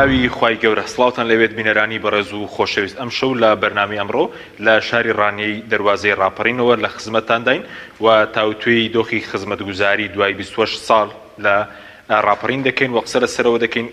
ناوی خوای گەورە سڵاوتان لەوێت بینەرانی بەڕێز و خۆشەویست ئەم شەو لە بەرنامی ئەمڕۆ لە شاری ڕانیەی دەواازەی ڕاپەڕینەوە لە خزمەتتان داین و تاوتوێی دۆخی خزمەتگوزاری دوای 28 ساڵ لە ڕاپەڕین دەکەین و قسە لەسەرەوە دەکەین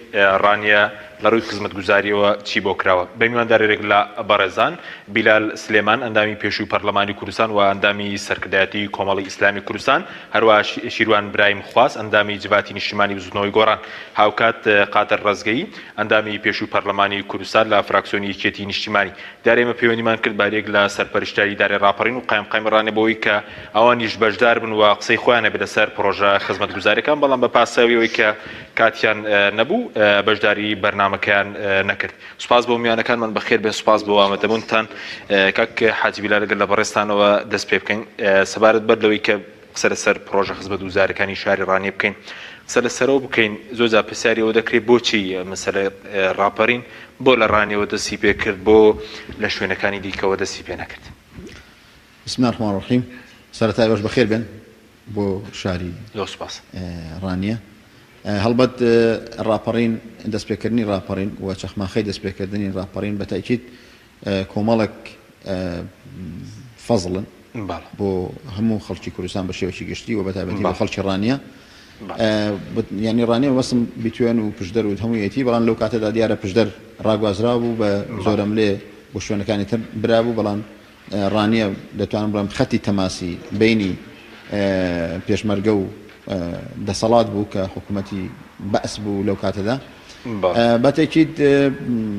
ڕانیە لە ڕووی خزمەتگوزاریەوە چی بۆ کراوە. بە میواندارێک لە بەڕێزان بیلال سلێمان ئەندامی پێشووی پەرلەمانی کوردستان و ئەندامی سەرکردایەتی کۆمەڵی ئیسلامی کوردستان، هەروە شیروان برایم خواست ئەندامی جباتی نیشتیمانی بزوتنەوەی گۆڕان، هاوکات قادر ڕزگەیی ئەندامی پێشووی پەرلەمانی کوردستان لە فراکسیۆنی یەکێتی نیشتیمانی. دارێمە پەیوەندیمان کرد بارێک لە سەرپەرشتیاری دارێ ڕاپەڕین و قایم ڕانێبەوەی کە ئەوانیش بەشدار بن و قسەی خۆیانە بێت لەسەر پرۆژە خزمەتگوزاریەکان، بەڵام بە پاسەوەی کە کاتیان نەبوو بەشداری بەرنامەکەیان نەکرد. سوپاس بۆ میوانەکانمان بەخێر بێن، سوپاس بۆ ئامادەبوونتان. کاک حاجی بیلال لەگەڵ لە بەڕێستانەوە دەست پێ بکەین، سەبارەت بەر لەوەی کە قسە لەسەر پرۆژە خزمەتگوزاریەکانی شاری ڕانیە بکەین، قسە لەسەرەوە بکەین. زۆرجار پرسیاریەوە دەکرێت بۆچی مەسەلەی ڕاپەڕین بۆ لە ڕانیەوە دەستی پێ کرد، بۆ لە شوێنەکانی دیکەوە دەستی پێ نەکرد. بسم الله الرحمن الرحیم. سەرەتای باش بەخێر بێن بۆ شاری ڕانیە. هەڵبەت ڕاپەڕین، دەستپێکردنی ڕاپەڕین و چەخماخەی دەستپێکردنی ڕاپەڕین بە تاکید کۆمەڵێک فەزڵن بۆ هەموو خەڵکی کوردستان بە شێوەی گشتی و بەتایبەتی بە خەڵکی ڕانیە. یعنی ڕانیە وەسم بیتوێن و پشدەر و هەموویەتی، بەڵام لەو کاتەدا دیارە پشدەر ڕاگوازرا بوو بە زۆرم لێ بۆ شوێنەکانی تر برابوو، بەڵام ڕانیە دەتوانم بڵێم خەتی تەماسی بینی پێشمەرگە و دەسەڵات بوو کە حکوومەتی بەس بوو لەو کاتەدا. بەتەکید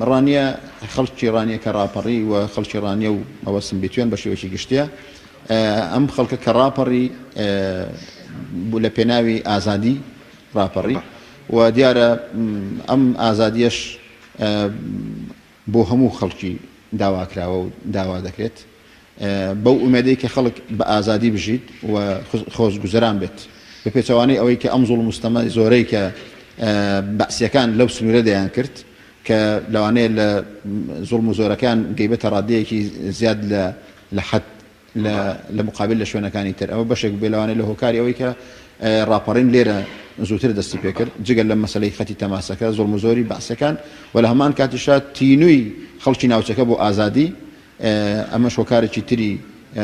ڕانیە خەڵکی ڕانیە کە ڕاپەڕی و خەڵکی ڕانیە و ئەوەسم بیتوێن بە شێوەیەکی گشتیە ئەم خەڵکە کە ڕاپەڕی بوو لە پێناوی ئازادی ڕاپەڕی و دیارە ئەم ئازادیەش بۆ هەموو خەڵکی داواکراوە و داوا دەکرێت بەو ئومێدەی کە خەڵک بە ئازادی بژیت و خۆشگوزەران بێت، بە پێچەوانەی ئەوەی کە ئەم زوڵم و ستەمە زۆرەی کە بەعسیەکان لەو سنوورە دەیان کرد کە لەوانەیە لە زوڵم و زۆرەکان گەیبەتە ڕادەیەکی زیاد لە حەد لە مقابل لە شوێنەکانی تر. ئەوە بەشێک بێ لەوانەیە لە هۆکاری ئەوەی کە ڕاپەڕین لێرە زووتر دەستی پێ کرد جگەل لە مەسەلەی خەتی تەماسەکە زوڵم و زۆری بەعسیەکان و لە هەمان کاتیشا تینووی خەڵکی ناوچەکە بۆ ئازادی. ئەمەش هۆکارێکی تری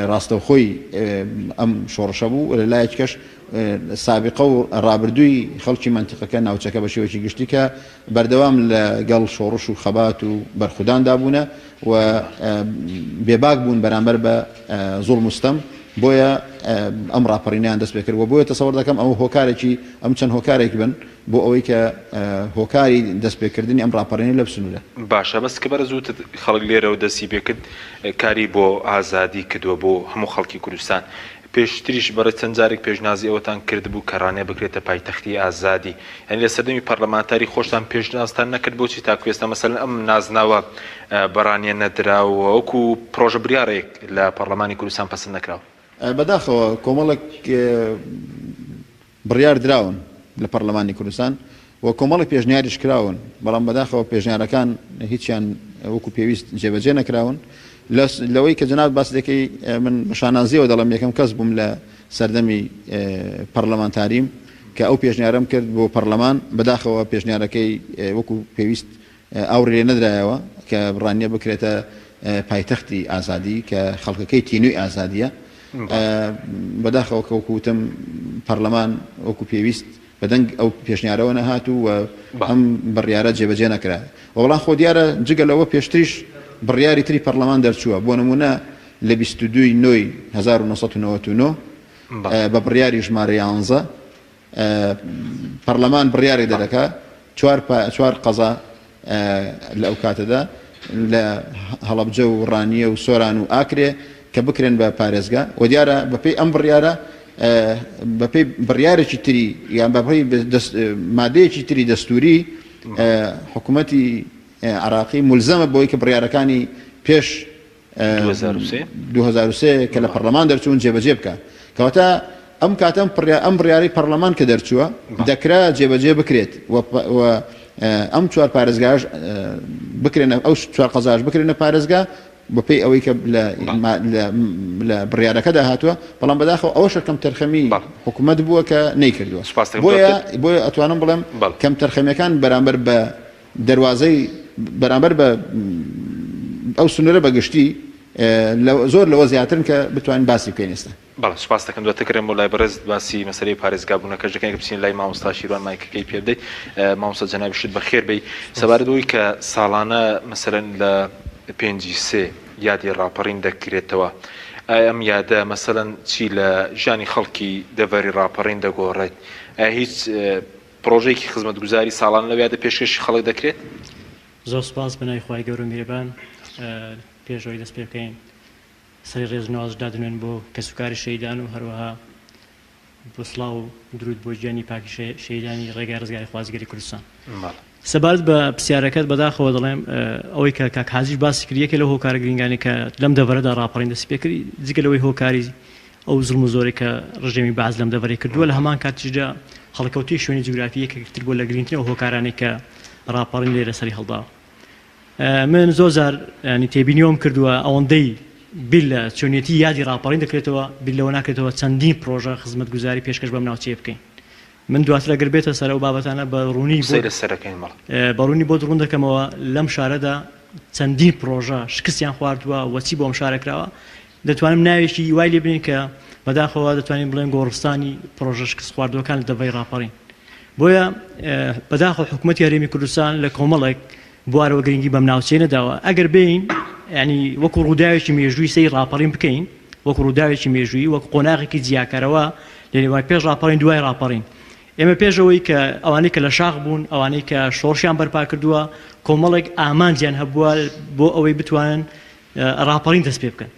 ڕاستەوخۆی ئەم شۆڕشە بوو لە لایەکەش سابقە و ڕابردووی خەڵکی منتیقەکە ناوچەکە بە شێوەیەکی گشتی کە بەردەوام لەگەڵ شۆڕش و خەبات و بەرخوداندا بوونە و بێباک بوون بەرامبەر بە زوڵم و ستەم. بۆیە ئەم ڕاپەڕینیان دەست پێ کرد و بۆیە تەسەوەر دەکەم ئەو هۆکارێکی ئەم چەند هۆکارێک بن بۆ ئەوەی کە هۆکاری دەستپێکردنی ئەم ڕاپەڕینی لە بسنوورە. باشە، بەس کە بەرە زووتر خەڵک لێرەوە دەستی پێ کرد کاری بۆ ئازادی کردووە بۆ هەموو خەڵکی کوردستان. پێشتریش بەڕێ چەند جارێک پێشنازی ئەوەتان کرد بوو کە ڕانیە بکرێتە پایتەختی ئازادی، یعنی لە سەردەمی پەرلەمانتاری خۆشتان پێشنازتان نەکرد بۆچی تاکوێستا مەسەلەن ئەم نازناوە بەڕانیە نەدراوە وەکو پرۆژە بریارێک لە پەرلەمانی کوردستان پەسەند نەکراوە؟ بەداخەوە کۆمەڵێک بڕیار دراون لە پەرلەمانی کوردستان و کۆمەڵی پێشنیاریش کراون، بەڵام بەداخەوە پێشنیارەکان هیچیان وەکو پێویست جێبەجێ نەکراون. لەوەی کە جەناب باس دەکەی من شانازیەوە دەڵم یەکەم کەس بووم لە سەردەمی پەرلەمانتاریم کە ئەو پێشنیارم کرد بۆ پەرلەمان، بەداخەوە پێشنیارەکەی وەکو پێویست ئاوڕێ لێ نەدرایەوە کە ڕانیە بکرێتە پایتەختی ئازادی کە خەڵکەکەی تینووی ئازادیە. بەداخەوە کە وەکوتم پەرلەمان وەکو پێویست بەدەنگ ئەو پێشنیارەوە نەهاتوو و ئەم بڕیارە جێبەجێ نەکرا. وەڵام خۆ دیارە جگەلەوە پێشتریش بڕیاری تری پەرلەمان دەرچووە، بۆ نمونە لە 22 نۆی 1999 بە بڕیاری ژمارە 11 پەرلەمان بڕیاری دەرەکە 4 قەزا لە ئەو کاتەدا لە هەڵەبجە و ڕانیە و سۆران و ئاکرێ کە بکرێن بە پارێزگا و دیارە بەپێی ئەم بڕیارە بەپێی بڕیارێکی تری یان بەپێی مادەیەکی تری دەستوری حکوومەتی عراقی ملزەمە بۆی کە بڕیارەکانی پێش 2003 کە لە پەرلەمان دەرچوون جێبەجێ بکە. کەواتە ئەم کاتە ئەم بڕیاری پەرلەمان کە دەرچووە دەکرا جێبەجێ بکرێت و ئەم 4 پارێزگاش بکرێنە، ئەو 4 قەزاش بکرێنە پارێزگا بەپێی ئەوەی کە لە بڕیارەکەدا هاتووە، بەڵام بەداخەوە ئەوەش کەم تەرخەمی حکوومەت بووە کە نەیکردووە. بۆیە ئەتوانم بڵێم کەم تەرخەمیەکان بەرامبەر بە دەواازەی بەرامبەر بە ئەو سنوورە بەگشتی زۆر لەوە زیاترن کە بتوانین باسی بکەین ئێستا. بەڵێ سوپاس دەکەم دواتەکەم بۆ لای بەڕێز باسی مەسەلەی پارێزگابوونەکەش دەکەین کە بچین لای مامۆستا شیروان مایکەکەی پێ بدەیت. مامۆستا جەنابی شت بەخێر بێی سەبارەتەوەی کە ساڵانە مەسەلەن لە 5 یادی ڕاپەڕین دەکرێتەوە. ئەم یادە مەسەلەن چی لە ژیانی خەڵکی دەڤەری ڕاپەڕین دەگۆڕێت؟ هیچ پرۆژەیەکی خزمەتگوزاری ساڵانە لەو یادە پێشکەشی خەڵک دەکرێت؟ زۆر سوپاس بەناوی خوای گەورە میهرەبان. پێشەوەی دەست پێ بکەین سەری ڕێژنەواز دادنێن بۆ کەسوکاری شەیدان و هەروەها بۆ سڵاو و درود بۆ گیانی پاکی شەیدانی ڕێگای ڕزگاری خوازگەری کوردستان. سەبارەت بە پرسیارەکەت بەداخەوە دەڵێم ئەوەی کە کاک حاجیش باسی کرد یەکێک لە هۆکارە گرنگانی کە لەم دەڤەرەدا ڕاپەڕین دەست پێ کردی جگە لەوەی هۆکاری ئەو زڵم و زۆرێک کە ڕژێمی باز لەم دەڤەرەی کردووە لە هەمان کاتیشدا هەڵکەوتی شوێنی جوگرافی یەکێکتر بۆ لە گرنگترین هۆکارانێک کە ڕاپەڕین لێرە سەری هەڵداوە. من زۆر جار ینی تێبینیۆم کردووە ئەوەندەی بیل لە چۆنیەتی یادی ڕاپەڕین دەکرێتەوە بیل لەوە ناکرێتەوە چەندین پرۆژە خزمەتگوزاری پێشکەش بەم ناوچەیە بکەین. من دواتر ئەگەر بێتە سەر ئەو بابەتانە بەڕوونی بۆ دڕوون دەکەمەوە لەم شارەدا چەندین پرۆژە شکستیان خواردووە وەچی بۆم شارەکراوە دەتوانم ناوێکی وای لێ بنین کە بەداخەوە دەتوانین بڵێن گۆڕستانی پرۆژە شکست خواردوەکان لە دەڤەی ڕاپەڕین. بۆیە بەداخەوە حکوومەتی هەرێمی کوردستان لە کۆمەڵێک بوارەوە گرنگی بەم ناوچەیە نەداوە ئەگەر بین ینی وەکو ڕووداوێکی مێژووی سەی ڕاپەڕین بکەین وەکو ڕووداوێکی مێژووی وەکو قۆناغێکی جیاکەرەوە لە نێوان پێش ڕاپەڕین دوای ڕاپەڕین. ئێمە پێشەوەی کە ئەوانەی کە لە شاخ بوون ئەوانەی کە شۆڕشیان بەرپا کردووە کۆمەڵێک ئامانجیان هەبووە بۆ ئەوەی بتوانن ڕاپەڕین دەست پێ بکەن.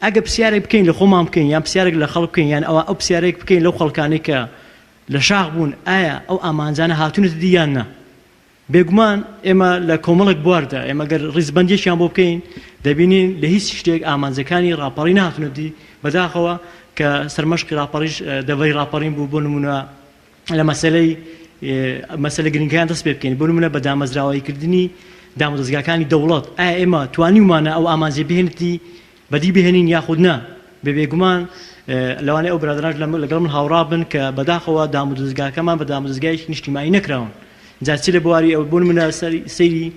ئەگە پرسیارێک بکەین لە خۆمان بکەین یان پرسیارێک لە خەڵک بکەین یان ئەو پرسیارێک بکەین لەو خەڵکانەی کە لە شاخ بوون ئایا ئەو ئامانجانە هاتوونەتە دییان نە؟ بێگومان ئێمە لە کۆمەڵێک بواردا ئێمە گەر ڕیزبەندیشیان بۆ بکەین دەبینین لە هیچ شتێک ئامانجەکانی ڕاپەڕین نهاتوونەتی بەداخەوە کە سەرمەشقی ڕاپەڕیش دەڤەی ڕاپەڕین بوو بۆ نمونە لە مەسەلە گرنگیان دەست پێ بکەین بۆ نمونە بە دامەزراوەیکردنی دامەزگاکانی دەوڵەت ئایا ئێمە توانیمانە ئەو ئامانجێ بهێنێتی بەدی بهێنین یاخود نا؟ بێگومان لەوانەیە ئەو برادران لەگەڵ من هاوڕا بن کە بەداخەوە دامەزگاکەمان بە دامەزگایەکی نیشتیمانی نەکراون. جاچی لە بواری ئەو بۆ نمونە سەیری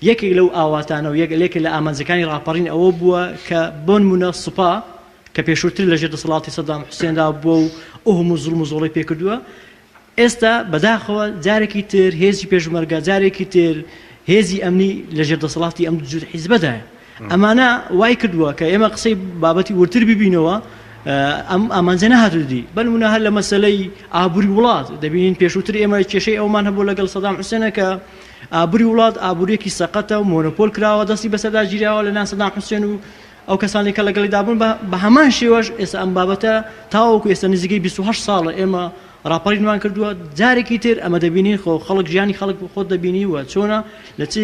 یەکێک لەو ئاواتانە و یەکێک لە ئامانجەکانی ڕاپەڕین ئەوە بووە کە بۆ نمونە سوپا کە پێشووتر لەژێر دەسەڵاتی سەدام حوسێندا بووە و ئەو هەموو زوڵم و زۆڵی پێ کردووە. ئێستا بەداخەوە جارێکی تر هێزی پێشمەرگە جارێکی تر هێزی ئەمنی لەژێر دەسەڵاتی ئەم دوو حیزبەدایە. ئەمانە وای کردووە کە ئێمە قسەی بابەتی ورتر ببینەوە ئەم ئامانجە نەهاتوودی بەنمونە هەر لە مەسەلەی ئابووری وڵات دەبینین پێشووتر ئێمە کێشەی ئەومان هەبوو لەگەڵ سەدام حوسێنە کە ئابووری وڵات ئابووریەکی سەقەتە و مۆنۆپۆل کراوە دەستی بەسەردا گیراوە لەناو سەدام حوسێن و ئەو کەسانی کە لەگەڵی دابوون بە هەمان شێوەش ئێستا ئەم بابەتە تاوەکو ئێستا نزیکەی 28 ساڵە ئێمە ڕاپەڕینمان کردووە. جارێکی تر ئەمە دەبینین خەڵک ژیانی خەڵک خۆت دەبینی وە چۆنە لە چ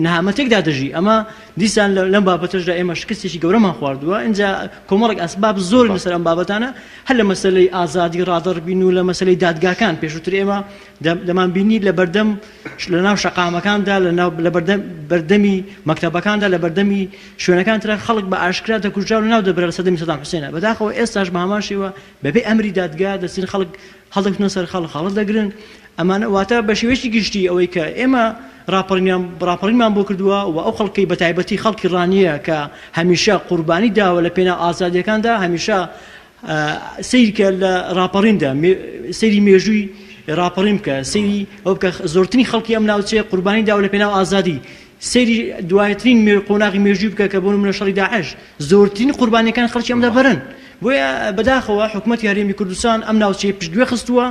نەهامەتێکدا دەژی. ئەمە دیسان لەم بابەتەشدا ئێمە شکستێکی گەورەمان خواردووە. اینجا کۆمەڵێک ئەسباب زۆر لەسەر ئەم بابەتانە هەر لە مەسەلەی ئازادی ڕادەڕبین و لە مەسەلەی دادگاکان پێشووتر ئێمە دەمان بینی لە بەردەم لەناو شەقامەکاندا لە بەردەمی مەکتەبەکاندا لە بەردەمی شوێنەکان ترە خەڵک بە ئاشکرا دەکوژرا و ناو دەبرە لە سەدەمی سەدام حوسێنە. بەداخەوە ئێستاش بە هەمان شێوە بەبێ ئەمری دادگا دەچین خەڵک هەڵدەکتنە سەر خەڵک دەگرن. ئەمانە واتە بە شێوەیەکی گشتی ئەوەی کە ئێمە ڕاپەڕینمان بۆ کردووە و ئەو خەڵکی بە تایبەتی خەڵکی ڕانیە کە هەمیشە قوربانی داوە لە پێناو ئازادیەکاندا هەمیشە سیرکە لە ڕاپەڕیندا سەیری مێژووی ڕاپەڕین بکە سەیری ئەو بکە زۆرترین خەڵکی ئەم ناوچەیە قوربانی داوە لە پێناو ئازادی سەیری دوایەترین قۆناغی مێژووی بکە کە بۆ نمونە شەڕی داعش زۆرترین قوربانیەکان خەڵکی ئەمدا بەرن. بۆیە بەداخەوە حکوومەتی هەرێمی کوردستان ئەم ناوچەیە پشتگوێ خستووە.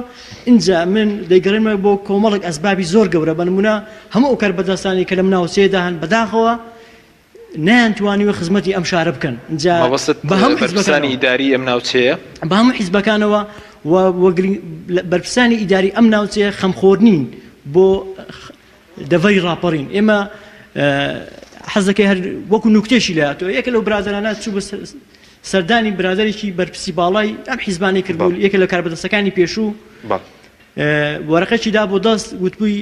اینجا من دەیگەڕێمە بۆ کۆمەڵێک ئەسبابی زۆر گەورە بەنمونە هەموو ئەو کاربەدەستانی کە لەم ناوچەیەدا هەن بەداخەوە نەیانتوانیوە خزمەتی ئەم شارە بکەن. اینجا بە هەموو بەرپرسانی ئیداری ئەم ناوچەیە بە هەموو حیزبەکانەوە بەرپرسانی ئیداری ئەم ناوچەیە خەمخۆرنین بۆ دەڤەی ڕاپەڕین. ئێمە حەزەکەی هەر وەکو نوکتێشی لاتەوە یەکە لەو برادرانە چوو بە سەردانی برادێکی بەرپرسی باڵای ئەم حیزبانی کردبوو یەکە لە کاربەدەستەکانی پێشوو وەرەقەی دا بۆ دەست وتبووی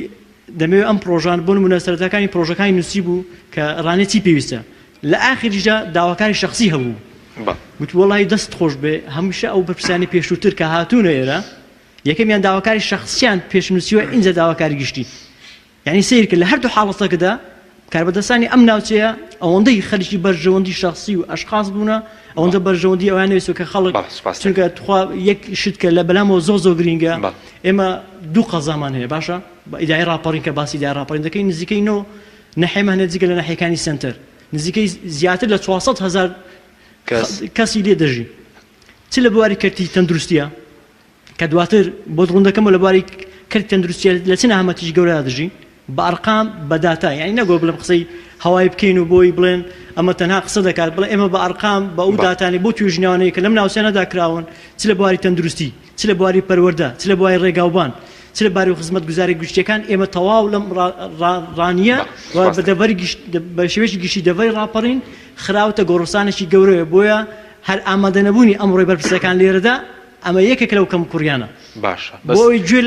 دەمەوێت ئەم پرۆژان بۆ نمونە سەرەتاکانی پرۆژەکانی نووسی بوو کە ڕانێتی پێویستە لە ئاخریشدا داواکاری شخصی هەبوو وتی وەڵی دەست خۆش بێ هەمیشە ئەو بەرپرسانی پێشووتر کە هاتوونە ئێرە یەکەمیان داواکاری شخصیان پێشنووسیوە اینجا داواکاری گشتی یعنی سیر کرد لە هەردوو حاڵەتەکەدا کاربەدەستانی ئەم ناوچەیە ئەوەندەی خەریکی بەرژەوەندی شخصی و ئەشخاص بوونە ئەوەندە بەرژەوەندی ئەویان نوێسەوە کە خەڵک چونکە تخوا یەک شت کە لە بەلامەوە زۆر گرینگە ئێمە دوو قەزامان هەیە باشە ئیداری ڕاپەڕین کە باسی ئیداری ڕاپەڕین دەکەین نزیکەی نەحێمە نزیکە لە ناحیەکانی سنتەر نزیکەی زیاتر لە 400,000 کەسی لێ دەژی چ لە بواری کەرتی تەندروستیە کە دواتر بۆ دڕوندەکەم لە بواری کەرتی تەندروستیە لە چ ناهەمەتیش گەورە دەژی بە ئەرقام بە داتا یعنی نەگۆ بڵێم قسەی هەوای بکەین و بۆی بڵێن ئەمە تەنها قسە دەکات بڵێ ئێمە بە ئەرقام بە ئەو داتانی بۆ توێژناوانەیە کە لەم ناوچانەدا کراون چ لە بواری تەندروستی چ لە بواری پەروەردە چ لە بواری ڕێگاوبان چ لە باری خزمەتگوزاری گشتیەکان ئێمە تەواو لەم ڕانیە بە شێوەیەکی گشتی دەڤەری ڕاپەڕین خراوەتە گۆڕستانێکی گەورەیە بۆیە هەر ئامادەنەبوونی ئەم ڕێ بەرپرسەکان لێرەدا ئەمە یەکێک لەو کەم کوڕیانە باشە بۆی گوێ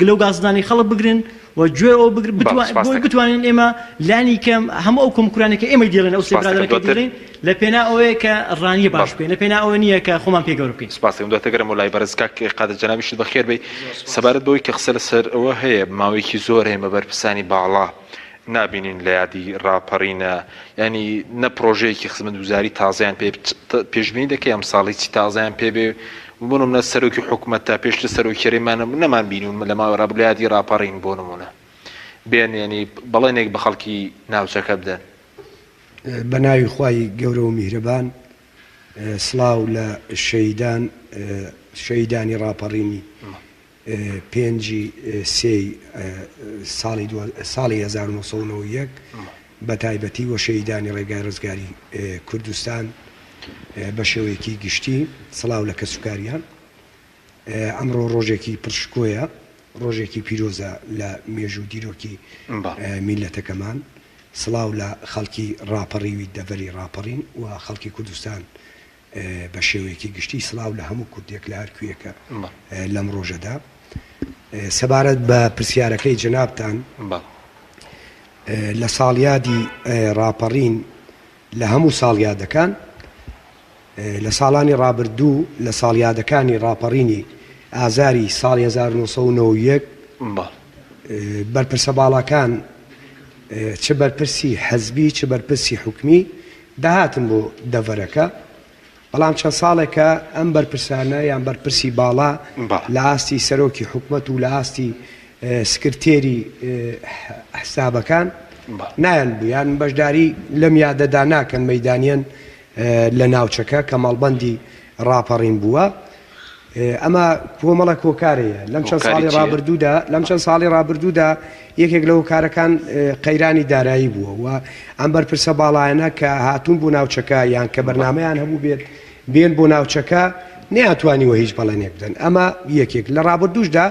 لەو گازدانی خەڵک بگرن و گوێ ئەو بۆی بتوانین ئێمە لانی کەم هەموو ئەو کۆمکورانێکە ئێمە دێڵێن ئەو سێبرادەکە دێڵێن لە پێنا ئەوەیە کە ڕانیە باش بکەین لە پێنا ئەوە نییە کە خۆمان پێ گەورە بکەین سپاسم دواتەگەرم وڵای بەرزکاک قادە جەنابیشت بەخێر بێ سەبارەت بەوەی کە قسە لەسەر ئەوە هەیە ماوەیەکی زۆر هەیە بەرپرسانی باڵا نابینین لە یادی ڕاپەڕینە ینی نە پرۆژەیەکی خزمەتگوزاری تازیان پێشبینی دەکەی ئەم ساڵی چی تازیان پێبێ بۆ نمونە سەرۆکی حکوومەت تا پێشتر سەرۆکی کێرەمان نەمان بینون لە ماوەڕا لە یادی ڕاپەڕین بۆ نمونە بێن ینی بەڵێنێک بە خەڵکی ناوچەکە بدەن بە ناوی خوای گەورە و میهرەبان سڵاو لە شەیدانی ڕاپەڕینی پێنجی سێی ساڵی 1990 بە تایبەتی وە شەیدانی ڕێگای ڕزگاری کوردستان بە شێوەیەکی گشتی سڵاو لە کەسوکاریان ئەمڕۆ ڕۆژێکی پرشکۆیە ڕۆژێکی پیرۆزە لە مێژوو دیرۆکی میلەتەکەمان سڵاو لە خەڵکی ڕاپەڕیوی دەڤەری ڕاپەڕین و خەڵکی کوردستان بە شێوەیەکی گشتی سڵاو لە هەموو کوردێک لە هەرکوێکە لەم ڕۆژەدا سەبارەت بە پرسیارەکەی جەنابتان لە ساڵیادی ڕاپەڕین لە هەموو ساڵیادەکان لە ساڵانی ڕابردوو لە ساڵیادەکانی ڕاپەڕینی ئازاری ساڵی 1990 بەرپرسە باڵەکان چ بەرپرسی حەزبی چ بەرپرسی حکومی داهاتن بۆ دەڤەرەکە بەڵام چەند ساڵێکە ئەم بەرپرسانە یان بەرپرسی باڵا لە ئاستی سەرۆکی حکومەت و لە ئاستی سکرتێری حسابەکان نایەن بوویان بەشداری لەم یادەدا ناکەن مەیدانیان لە ناوچەکە کە مەڵبەندی ڕاپەڕین بووە ئەمە کۆمەڵە کۆکارەیە لەم چەند ساڵی ڕابردوودا یەکێک لە هۆکارەکان قەیرانی دارایی بووە و ئەم بەرپرسە باڵایەنە کە هاتوون بۆ ناوچەکە یان کە بەرنامەیان هەبوو بێن بۆ ناوچەکە نەیانتوانیوە هیچ بەڵێنێک بدەن ئەمە یەکێک لە ڕابردووشدا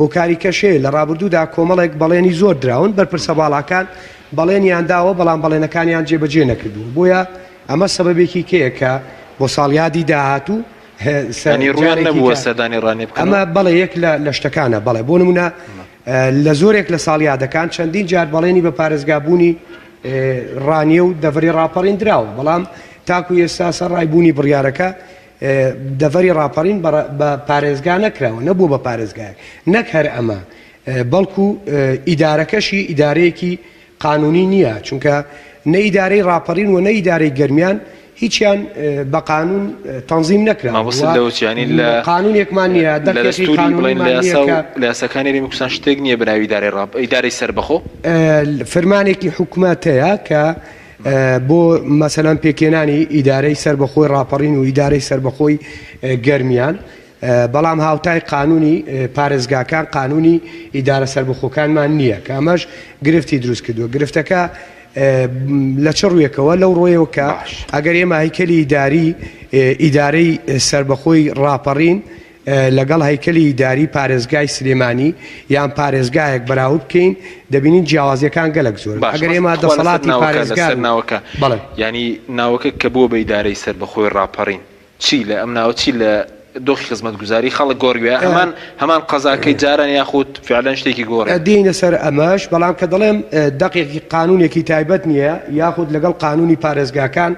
هۆکاری کەشەیە لە ڕابردوودا کۆمەڵێک بەڵێنی زۆر دراون بەرپرسە باڵاکان بەڵێنیان داوە بەڵام بەڵێنەکانیان جێبەجێ نەکردو بۆیە ئەمە سەبەبێکی کەیە کە بۆ ساڵیادی داهاتوو ڕویان نەبووە سەردانی ڕانێ بکەن ئەمە بەڵێ یەک لە شتەکانە بەڵێ بۆ نمونە لە زۆرێک لە ساڵیادەکان چەندین جار بەڵێنی بە پارێزگابوونی ڕانیە و دەڤەری ڕاپەڕین دراوە بەڵام تاکو ئێستا سەر ڕایبوونی بڕیارەکە دەڤەری ڕاپەڕین بە پارێزگا نەکراوە نەبوو بە پارێزگایە نەک هەر ئەمە بەڵکو ئیدارەکەشی ئیدارەیەکی قانونی نییە چونکە نە ئیدارەی ڕاپەڕین و نە ئیدارەی گەرمیان هیچیان بە قانون تەنظیم نەکرا قانونێکمان نییە لە یاساکانی کوردستان شتێک نییە بەناوی ئیدارەی سەربەخۆ فەرمانێکی حکوومەت هەیە کە بۆ مەسەلەن پێکێنانی ئیدارەی سەربەخۆی ڕاپەڕین و ئیدارەی سەربەخۆی گەرمیان بەڵام هاوتای قانونی پارێزگاکان قانونی ئیدارە سەربەخۆکانمان نییە کە ئەمەش گرفتی دروست کردووە گرفتەکە لە چ ڕوویەکەوە لەو ڕۆیەوە کە ئەگەر ئێمە هەیکەلی ئیدارەی سەربەخۆی ڕاپەڕین لەگەڵ هەیکەلی ئیداری پارێزگای سلێمانی یان پارێزگایەک بەراورد بکەین دەبینین جیاوازیەکان گەلک زۆر ئەگەر ئێمە دەسەڵاتی پارێزگار ناوەکە ینی ناوەکە کە بۆ بە ئیدارەی سەربەخۆی ڕاپەڕین چی لە ئەم ناوە چی لە دۆخی خزمەتگوزاری خەڵک گۆڕوێ هەمان قەزاکەی جاران یاخود فعلەن شتێکی گۆڕێ دێینە سەر ئەمەش بەڵام کە دەڵێم دەقێکی قانونێکی تایبەت نییە یاخود لەگەڵ قانونی پارێزگاکان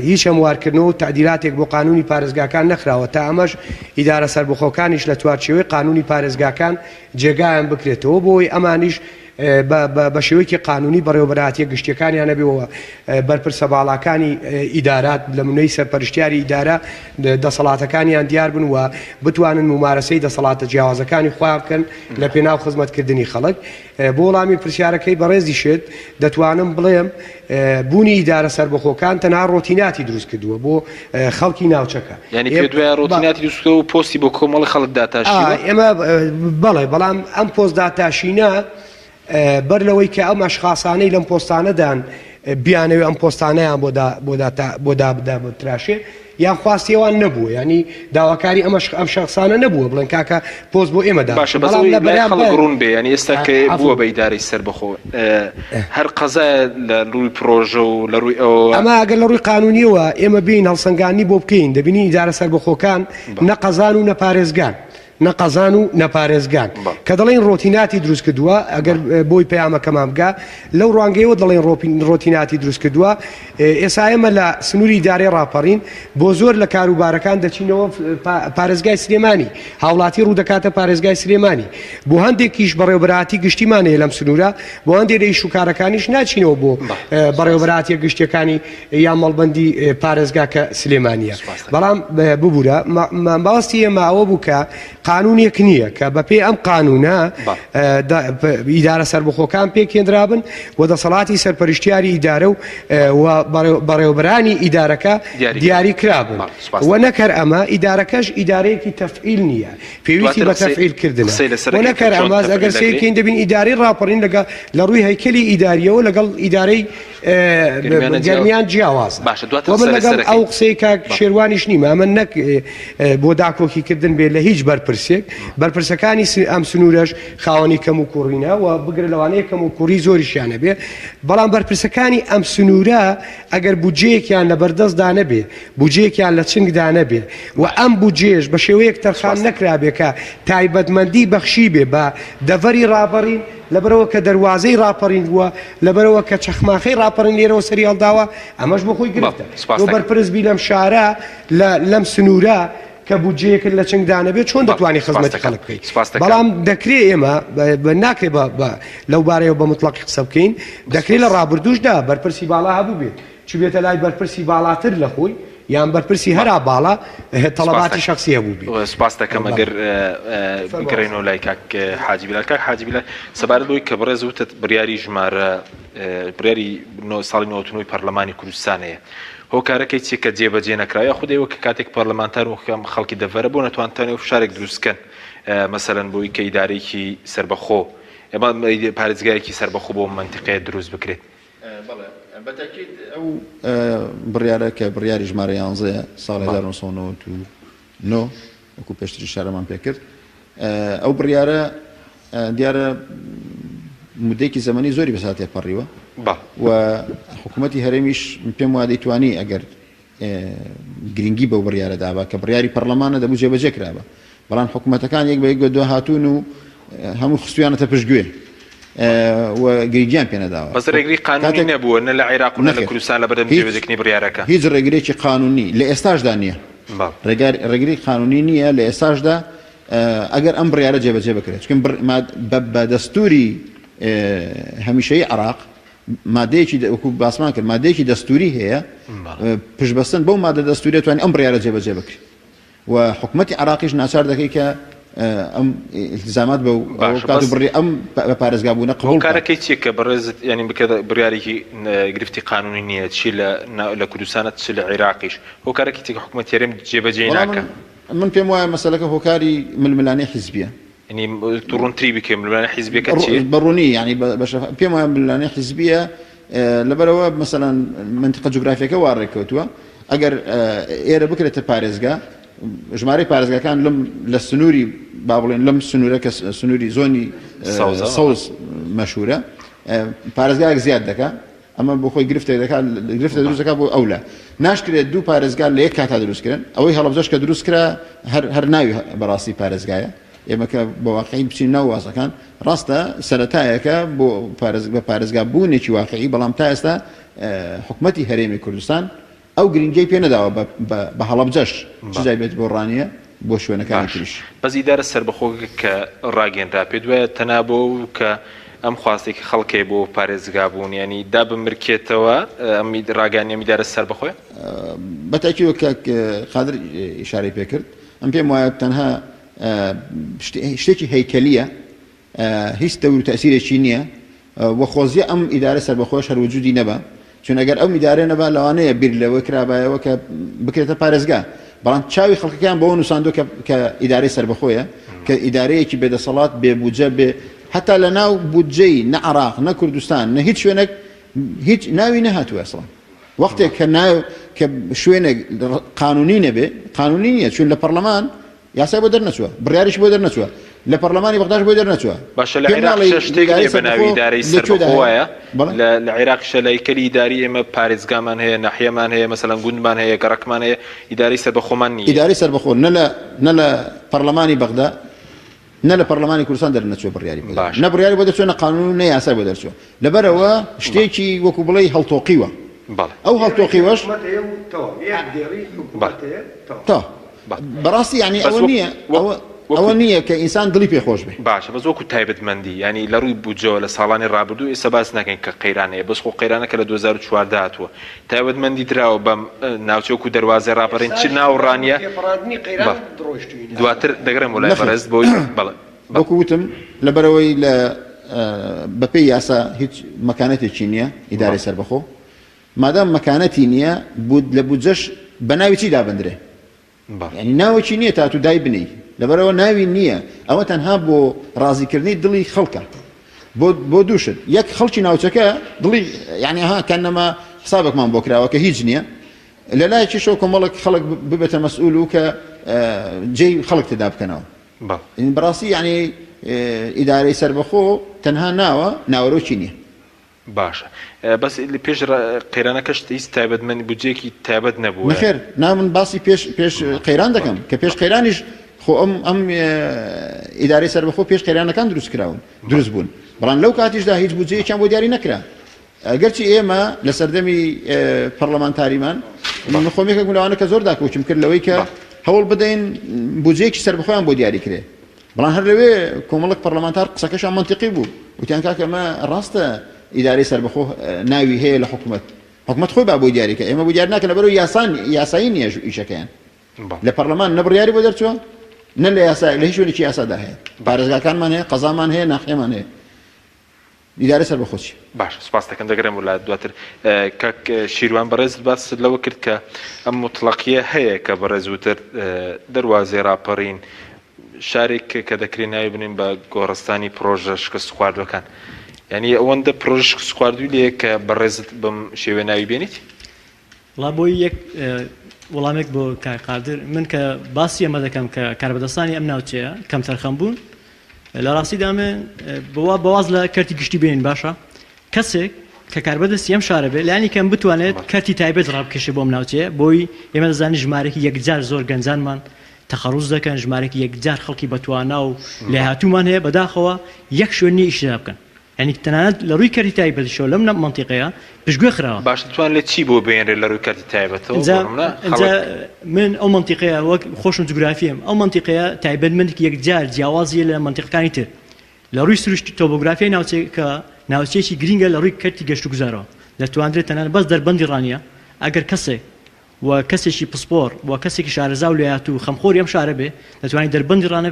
هیچ هەموارکردنەوە و تعدیلاتێک بۆ قانونی پارێزگاکان نەخراوە تا ئەمەش ئیدارە سەربەخۆکانیش لە توارچەوەی قانونی پارێزگاکان جێگایان بکرێتەوە بۆی ئەمانیش بە شێوەیەکی قانونی بەڕێوەبەرهاتیە گشتیەکانیان نەبێەوە بەرپرسە باڵاکانی ئیدارات لە منەی سەرپەرشتیاری ئیدارە دەسەڵاتەکانیان دیار بن و بتوانن ممارەسەی دەسەڵاتە جیاوازەکانی خوا بکەن لە پێناو خزمەتکردنی خەڵک. بۆ وەڵامی پرسیارەکەی بەڕێزی شێت دەتوانم بڵێم بوونی ئیدارە سەربەخۆکان تەنها ڕۆتیناتی دروست کردووە بۆ خەڵکی ناوچەکە. یعنی پێ دوای ڕۆتیناتی دروستکە و پۆستی بۆ کۆمەڵی خەڵک داتاشیوە. ئێمە بەڵێ بەڵام ئەم پۆست داتاشینە بەر لەوەی کە ئەم ئەشخاسانەی لەم پۆستانەدان بیانەوێ ئەم پۆستانەیان بۆ دابدا بۆ تراشێ یان خواستیەوان نەبووە، ینی داواکاری ئەم شخصانە نەبووە بڵێن کاکە پۆست بۆ ئێمەدا. باشە بەڵام لە خەڵک ڕوون بێ، ینی ئێستا کە بووە بە ئیدارەی سەربەخۆ هەر قەزای لە ڕووی پرۆژە و لە ڕووی ئەوە ئەمە ئەگەر لە ڕووی قانونیەوە ئێمە بین هەڵسەنگانی بۆ بکەین دەبینی ئیدارە سەربەخۆکان نە قەزان و نەپارێزگان نەقەزان و نەپارێزگان کە دەڵێن ڕۆتیناتی دروست کردووە. ئەگەر بۆی پەیامەکەمان بگا لەو ڕوانگەیەوە دەڵێن ڕۆتیناتی دروست کردووە. ئێستا ئێمە لە سنووری ئیدارەی ڕاپەڕین بۆ زۆر لە کاروبارەکان دەچینەوە پارێزگای سلێمانی، هاوڵاتی ڕوو دەکاتە پارێزگای سلێمانی. بۆ هەندێکیش بەڕێوەبەرهاتی گشتیمانەیە لەم سنوورە، بۆ هەندێک لە ئیشوکارەکانیش ناچینەوە بۆ بەڕێوەبەرهاتیە گشتیەکانی یان مەڵبەندی پارێزگاکە سلێمانیە. بەڵام ببوورە باوەستی ئێمە ئەوە بوو کە قانونێک نییە کە بەپێ ئەم قانونە ئیدارە سەربەخۆکان پێکێنرابن و دەسەڵاتی سەرپەرشتیاری ئیدارە و بەڕێوەبەرانی ئیدارەکە دیاری کرابن و نەکەر ئەمە ئیدارەکەش ئیدارەیەکی تەفعیل نییە، پێویستی بە تەفعیلکردنە و نەکەر ئەماز ئەگەر سیرکەین دەبین ئیدارەی ڕاپەڕین لە ڕووی هەیکەلی ئیداریەوە لەگەڵ ئیدارەی گەرمیان جیاوازە. و من لەگەڵ ئەو قسەی کاک شێروانیش نیمە ئەمە نەک بۆ داکۆکیکردن بێ لە هیچ بەرپرسەکانی ئەم سنوورەش خاوەنی کەم و کوڕینە و بگرە لەوانەیە کەم و کوڕی زۆریشیانە بێ. بەڵام بەرپرسەکانی ئەم سنوورە ئەگەر بودجەیەکیان لە بەردەستدا نەبێ، بودجەیەکیان لە چنگدا نەبێ و ئەم بودجێش بە شێوەیەک تەرخان نەکرابێ کە تایبەتمەندی بەخشی بێ بە دەڤەری ڕاپەڕین لەبەرەوە کە دەواازەی ڕاپەڕین بووە، لەبەرەوە کە چەخماخەی ڕاپەڕین لێرەوە سەری هەڵداوە، ئەمەش بۆ خۆی گرفتە. بۆ بەرپرسبی لەم شارە لەم سنوورە کە بودجەیەکرد لە چنگدانە بێت چۆن دەتوانانی خزمەتی خەڵک بکەیت. بەڵام دەکرێت ئێمە ناکرێت لەو بارەیە بە مطلقی قسە بکەین، دەکرێت لە ڕابردوشدا بەرپرسی باڵا هەبوو بێت چ بێتە لای بەرپرسی باڵاتر لە خۆی یان بەرپرسی هەرا باڵا تەڵەباتی شخصی هەبوو بێت. سپاس دەکەم ئەگەر بگەڕێنەوە لای کاک حاجی بیلال. کاک حاجی بیلال سەبارەت بەوەی کە بەڕێز وتت بڕیاری ژمارە بڕیاری ساڵی 99 پەرلەمانی کوردستانەیە، هۆکارەکەی چی کە جێبەجێ نەکراوە خودەوە کە کاتێک پەرلەمانتار و خەڵکی دەڤەرە بۆ نەتوانتانێ شارێک دروستکەن مەسەلەن بۆی کە ئیدارەیەکی سەربەخۆ ئێمە پارێزگایەکی سەربەخۆ بۆ منتیقەیە دروست بکرێت. بەتاکید ئەو بڕیارە کە بڕیاری ژمارە 11 ساڵی 1999 وەکو پێشتری شارەمان پێکرد، ئەو بڕیارە دیارە مودەیەکی زەمەنی زۆری بەساتێ پەڕیوە و حکوومەتی هەرێمیش پێم وا دەیتوانی ئەگەر گرنگی بەو بڕیارە دابا کە بڕیاری پەرلەمانە دەبوو جێبەجێ کرابە، بەڵام حکوومەتەکان یەک بە یەک دو هاتوون و هەموو خستویانەتە پشتگوێ و گریجیان پێ نەداوە. بەس ڕێگری قانونی نەبووە نە لە عێراق و نە لە کوردستان لە بەردەم جێبەجێکردنی بڕیارەکە. هیچ ڕێگرێکی قانونی لە ئێستاشدا نییە، ڕێگری قانونی نییە لە ئێستاشدا ئەگەر ئەم بڕیارە جێبەجێ بکرێت، چکە بە دەستوری هەمیشەی عێراق مادەیەکی وەکو باسمان کرد مادەیەکی دەستوری هەیە، پشتبەستن بەو مادە دەستوری توانێت ئەم بڕیارە جێبەجێ بکرێت و حکوومەتی عێراقیش ناچار دەکەی کە ئەم التزامات بە کات بڕی ئەم پارێزگا بوونە قبول کارەکەی چیە کە بەڕێزت ینی بکە بڕیارێکی گرفتی قانونی نییە چی لە کوردستانە چ لە عێراقیش هۆکارێکی تێک حکوومەت هێرێم جێبەجێ ناکە. من پێم وایە مەسەلەکە هۆکاری ململانەی حیزبیە، ینی توڕونتری بکەم ململانەی حیزبیەکە چی بەڕوونی ینی پێم وایە ململانەی حیزبیە لەبەرەوە مەسەلەن منتیقە جوگرافیەکە وا ڕێککەوتووە ئەگەر ئێرە بکرێتە پارێزگا ژمارەی پارێزگاکان لە سنووری با بڵێن لەم سنوورە کە سنووری زۆنی سەوز مەشهورە پارێزگایەک زیاد دەکات، ئەمە بۆ خۆی گرفتە دروست دەکات بۆ ئەولە ناشکرێت دوو پارێزگا لە یەک کاتا دروستکردن. ئەوەی هەڵەبجەش کە دروستکرا هەر ناوی بەڕاستی پارێزگایە، ئێمە کە بە واقعی بچین ناو واسەکان ڕاستە سەرەتایەکە بۆ بە پارێزگا بوونێکی واقعی، بەڵام تا ئێستا حکوومەتی هەرێمی کوردستان ئەو گرنگی پێ نەداوە بە هەڵەبجەش چیزای بێت بۆ ڕانیە بۆ شوێنەکانی تریش. بەس ئیدارە سەربەخۆ کە ڕاگەنرا پێ دوایە تەنابۆ کە ئەم خواستێکی خەڵکێ بۆ پارێزگابوون ینی دا بمرکێتەوە ئەم ڕاگەیانیە میدارە سەر بەخۆی بەتاکیوە کە قادر ئیشارەی پێ کرد ئەم پێم وایە تەنها شتێکی هەیکەلیە هیچ تەور و تەسیرێکی نییە وە خۆزیە ئەم ئیدارە سەربەخۆش هەر وجودی نەبە چون ئەگەر ئەو میدارە نەبا لەوانەیە بیر لەوە کرابایەوە کە بکرێتە پارێزگا بەڵام چاوی خەڵکەکان بەوە نووساندۆ کە ئیدارەی سەربەخۆیە کە ئیدارەیەکی بێدەسەڵات بێبوجە بێ حتا لە ناو بودجەی نە عێراق نە کوردستان نە هیچ شوێنێک هیچ ناوی نەهاتووە ئەسڵان وەختێک کە شوێنێک قانونی نەبێ قانونی نییە چون لە پەرلەمان یاسای بۆ دەرنەچووە بڕیاریش بۆ دەرنەچووە لە پەرلەمانی بەغداش بۆ دەرنەچووە باشە لە عێراق شتێک بە ناوی ئیدارەی سەربەخۆیە لە عێراق لە هەیکەلی ئیداری ئێمە پارێزگامان هەیە ناحیەمان هەیە مەسەڵەن گوندمان هەیە گەڕەکمان هەیە ئیدارەی سەربەخۆمان نییە ئیدارەی سەربەخۆ نە لە پەرلەمانی بەغدا نە لە پەرلەمانی کوردستان دەرنەچووە بڕیاری نە بڕیاری بۆ دەرچووە نە قانون نە یاسا بۆ دەرچووە لەبەرەوە شتێکی وەکو بڵێ هەڵتۆقیوە ئەو هەڵتۆقیوەش بەڕاستی یعنی ئەوە نییە کە ئینسان دڵی پێخۆش بێ باشە بەس وەکو تایبەتمەندی ینی لە ڕووی بودجەوە لە ساڵانی ڕابردوو ئێستا باس ناکەین کە قەیرانەیە بەس خۆ قەیرانەکە لە 2014 هاتووە تایبەتمەندی دراوە بەم ناوچەوەکو دەواازە ڕاپەڕین چ ناوڕانیە دواتر دەگرم وڵای بەڕێز بۆی بەڵێ وەکو وتم لەبەرەوەی بەپێی یاسا هیچ مەکانەتێکی نییە ئیدارەی سەربەخۆ مادام مەکانەتی نییە لە بودجەش بە ناوی چی دابەندرێ ینی ناوەکی نییە تا تو دای بنی لەبەرەوە ناوی نییە ئەوە تەنها بۆ ڕازیکردنی دڵی خەڵکە بۆ دووشت یەک خەڵکی ناوچەکە دڵی یعنی ها کەنەما حسابێکمان بۆ کراوە کە هیچ نییە لە لایەکیشەوە کۆمەڵک خەڵک ببێتە مەسئول و کە جێی خەڵک تێدا بکەنەوە بەڕاستی یعنی ئیدارەی سەربەخۆ تەنها ناوەرۆکی نییە باشە بەس پێش قەیرانەکەش هیچ تایبەتمەندی بودجێکی تایبەت نەبووە نەخێر من باسی پێش قەیران دەکەم کە پێش قەیرانیش خۆ ئەم ئیدارەی سەربەخۆ پێش قەیرانەکان دروست بوون بەڵام لەو کاتیشدا هیچ بودجەیەکیان بۆ دیاری نەکرا ئەگەرچی ئێمە لە سەردەمی پەرلەمانتاریمان من خۆمێکێک لەوانە کە زۆر داکۆچم کرد لەوەی کە هەوڵ بدەین بودجەیەکی سەربەخۆیان بۆ دیاری کرێ بەڵام هەر لەوێ کۆمەڵک پەرلەمانتار قسەکەشان منتیقی بوو وتیان کاکە ئەمە ڕاستە ئیدارەی سەربەخۆ ناوی هەیە لە حکومەت خۆی با بۆی دیاریکە ئێمە بۆ دیاری ناکەن لەبەرەوەی یاسایی نییە ئیشەکەیان لە پەرلەمان نە بڕیاری بۆ دەرچووە نە لە یاسا لە هیچ شوێنێکی یاسادا هەیە پارێزگاکانمان هەیە قەزامان هەیە ناحیەمان هەیە ئیدارەی سەربەخۆچی باش سپاس دەکەم دەگەرم وڵات دواتر کاک شیروان بەڕێز باس لەوە کرد کە ئەم مطلقیە هەیە کە بەڕێز وتر دەواازەی ڕاپەڕین شارێک کە دەکرێت ناوی بنین بە گۆڕستانی پرۆژە شکست خواردوەکان ینی ئەوەندە پرۆژ شکست خواردووی لێ کە بەڕێزت بم شێوێ ناوی بێنیت وڵا بۆی یەک وەڵامێک بۆ کارقادر من کە باسی ئەمە دەکەم کە کاربەدەستانی ئەم ناوچەیە کەم تەرخەم بوون لە ڕاستیدا من بەواز لە کەرتی گشتی بێنین باشە کەسێک کە کاربەدەستی ئەم شارە بێت لایانی کەم بتوانێت کەرتی تایبەت ڕابکێشێ بۆ ئەم ناوچەیە بۆی ئێمە دەزانین ژمارەی یەکجار زۆر گەنجانمان تەخەڕوز دەکەن ژمارەی یەکجار خەڵکی بەتوانا و لێهاتوومان هەیە بەداخەوە یەک شوێنی ئیشدا بکەن ینی تەنانەت لە ڕووی کەرتی تایبەتیشەوە لەم منتیقەیە پشتگوێ خراوە باش دەتوان لێت چی بۆ بێنرێ لە ڕووی کەرتی تایبەتەوە من ئەو منتیقەیە وەک خۆشم جوگرافیم ئەو منتیقەیە تایبەتمەندێکی یەکجار جیاوازیە لە منتیقەکانی تر لە ڕووی سروشتی تۆپۆگرافیای ناوچەیەکی گرینگە لە ڕووی کەرتی گەشت و گوزارەوە دەتوانرێت تەنانەت بەس دەربەندی ڕانیە ئەگەر کەسێک و کەسێکی پسپۆر و کەسێکی شارەزا و لێهاتوو خەمخۆری ئەم شارە بێ دەتوانێت دەربەندی ڕانە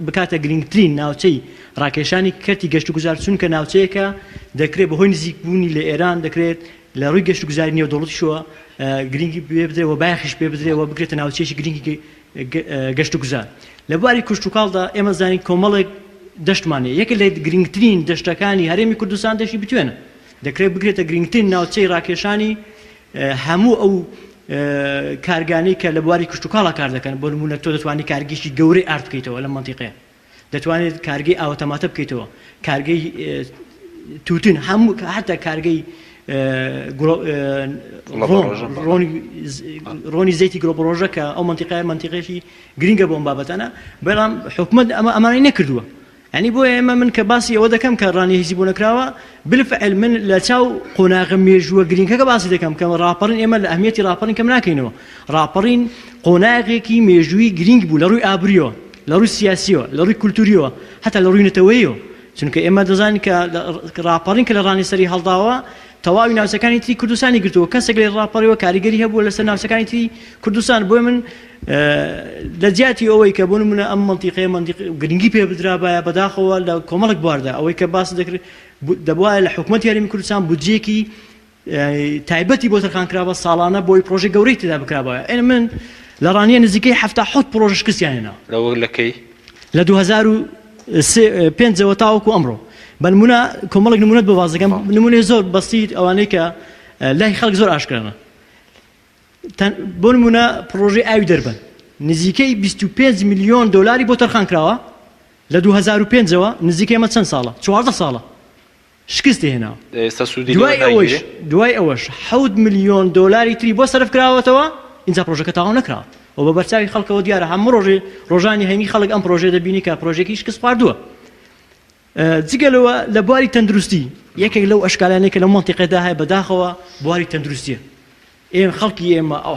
بکاتە گرنگترین ناوچەی ڕاکێشانی کەرتی گەشت و گوزار چونکە ناوچەیەکە دەکرێت بەهۆی نزیکبوونی لە ئێران دەکرێت لە ڕووی گەشت و گوزاری نێودەوڵەتیشەوە گرنگی پێ بدرێەوە بایەخیش پێ بدرێەوە بگرێتە ناوچەیەکی گرنگی گەشت و گوزار لە بواری کوشتوکاڵدا ئێمە زانین کۆمەڵێک دەشتمانێ یەکە لە گرنگترین دەشتەکانی هەرێمی کوردستان دەشتی بتوێنە دەکرێت بگرێتە گرنگترین ناوچەی ڕاکێشانی هەموو ئەو کارگانی کە لە بواری کوشتوکاڵا کار دەکەن بۆ نمونە تۆ دەتوانانی کارگەشتی گەورەی ئارد بکەیتەوە لە منتیقەیە دەتوانێت کارگەی ئاوتەماتە بکەیتەوە کارگەی توتن هەموو حتا کارگەی ڕۆنی زەیتی گرۆپڕۆژە کە ئەو منتیقەیەکی گرینگە بۆ ئەم بابەتانە بەڵام حکومەت ئەمانەی نەکردووە ینی بۆ ئێمە من کە باسی ئەوە دەکەم کە ڕانی هیزی بۆ نەکراوە بالفعل من لە چاو قۆناغە مێژووە گرینگەکە باسی دەکەم کە ڕاپەڕین ئێمە لە ئەهمیەتی ڕاپەڕین کەم ناکەینەوە ڕاپەڕین قۆناغێکی مێژووی گرینگ بوو لە ڕووی ئابووریەوە لە ڕووی سیاسیەوە لە ڕووی کولتوریەوە هەتا لە ڕووی نەتەوەیەوە چونکە ئێمە دەزانین کە راپەڕین کە لە ڕانیسەری هەڵداوە تەواوی ناوچەکانی تری کوردستانی گرتووە کەسێک لێ ڕاپەڕیەوە کاریگەری هەبووە لەسەر ناوچەکانی تری کوردستان بۆی من لە جیاتی ئەوەی کە بۆ نمونە ئەم مەنتیقەیە گرنگی پێ بدرابایە بەداخەوە لە کۆمەڵک بواردا ئەوەی کە باس دەکرێت دەبوایە لە حکوومەتی هەرێمی کوردستان بودجێکی تایبەتی بۆ تەرخانکراوە ساڵانە بۆی پرۆژێ گەورەی تێدا بکرابایە ئێن من لە ڕانیە نزیکەی 77 پرۆژە شکستیانێنا لەوە لەکەی لە 2005 تاوەکو ئەمڕۆ بەنمونە کۆمەڵێک نمونەت بە وازەکەم نمونەی زۆر بەسیط ئەوانەی کە لای خەڵک زۆر ئاشکرانە بۆ نمونە پرۆژەی ئاوی دەربەن نزیکەی 25 میلیۆن دلاری بۆ تەرخان کراوە لە 2005ەوە نزیکەی ئەمە چەند ساڵە 14 ساڵە شکستی هێناوە دوای ئەوەش 7 میلیۆن دلاری تری بۆ سەرف کراوەتەوە اینجا پرۆژەکە تاوا نەکراوە و بە بەرچاوی خەڵکەوە دیارە هەموو ڕۆژانی هەمی خەڵک ئەم پرۆژێ دەبینی کە پرۆژێکی شکست خواردووە جگەلەوە لە بواری تەندروستی یەکێک لەو ئەشکالانەی کە لە مەنتیقەدا هەیە بەداخەوە بواری تەندروستیە ئێمە خەڵکی ئێمە ئەو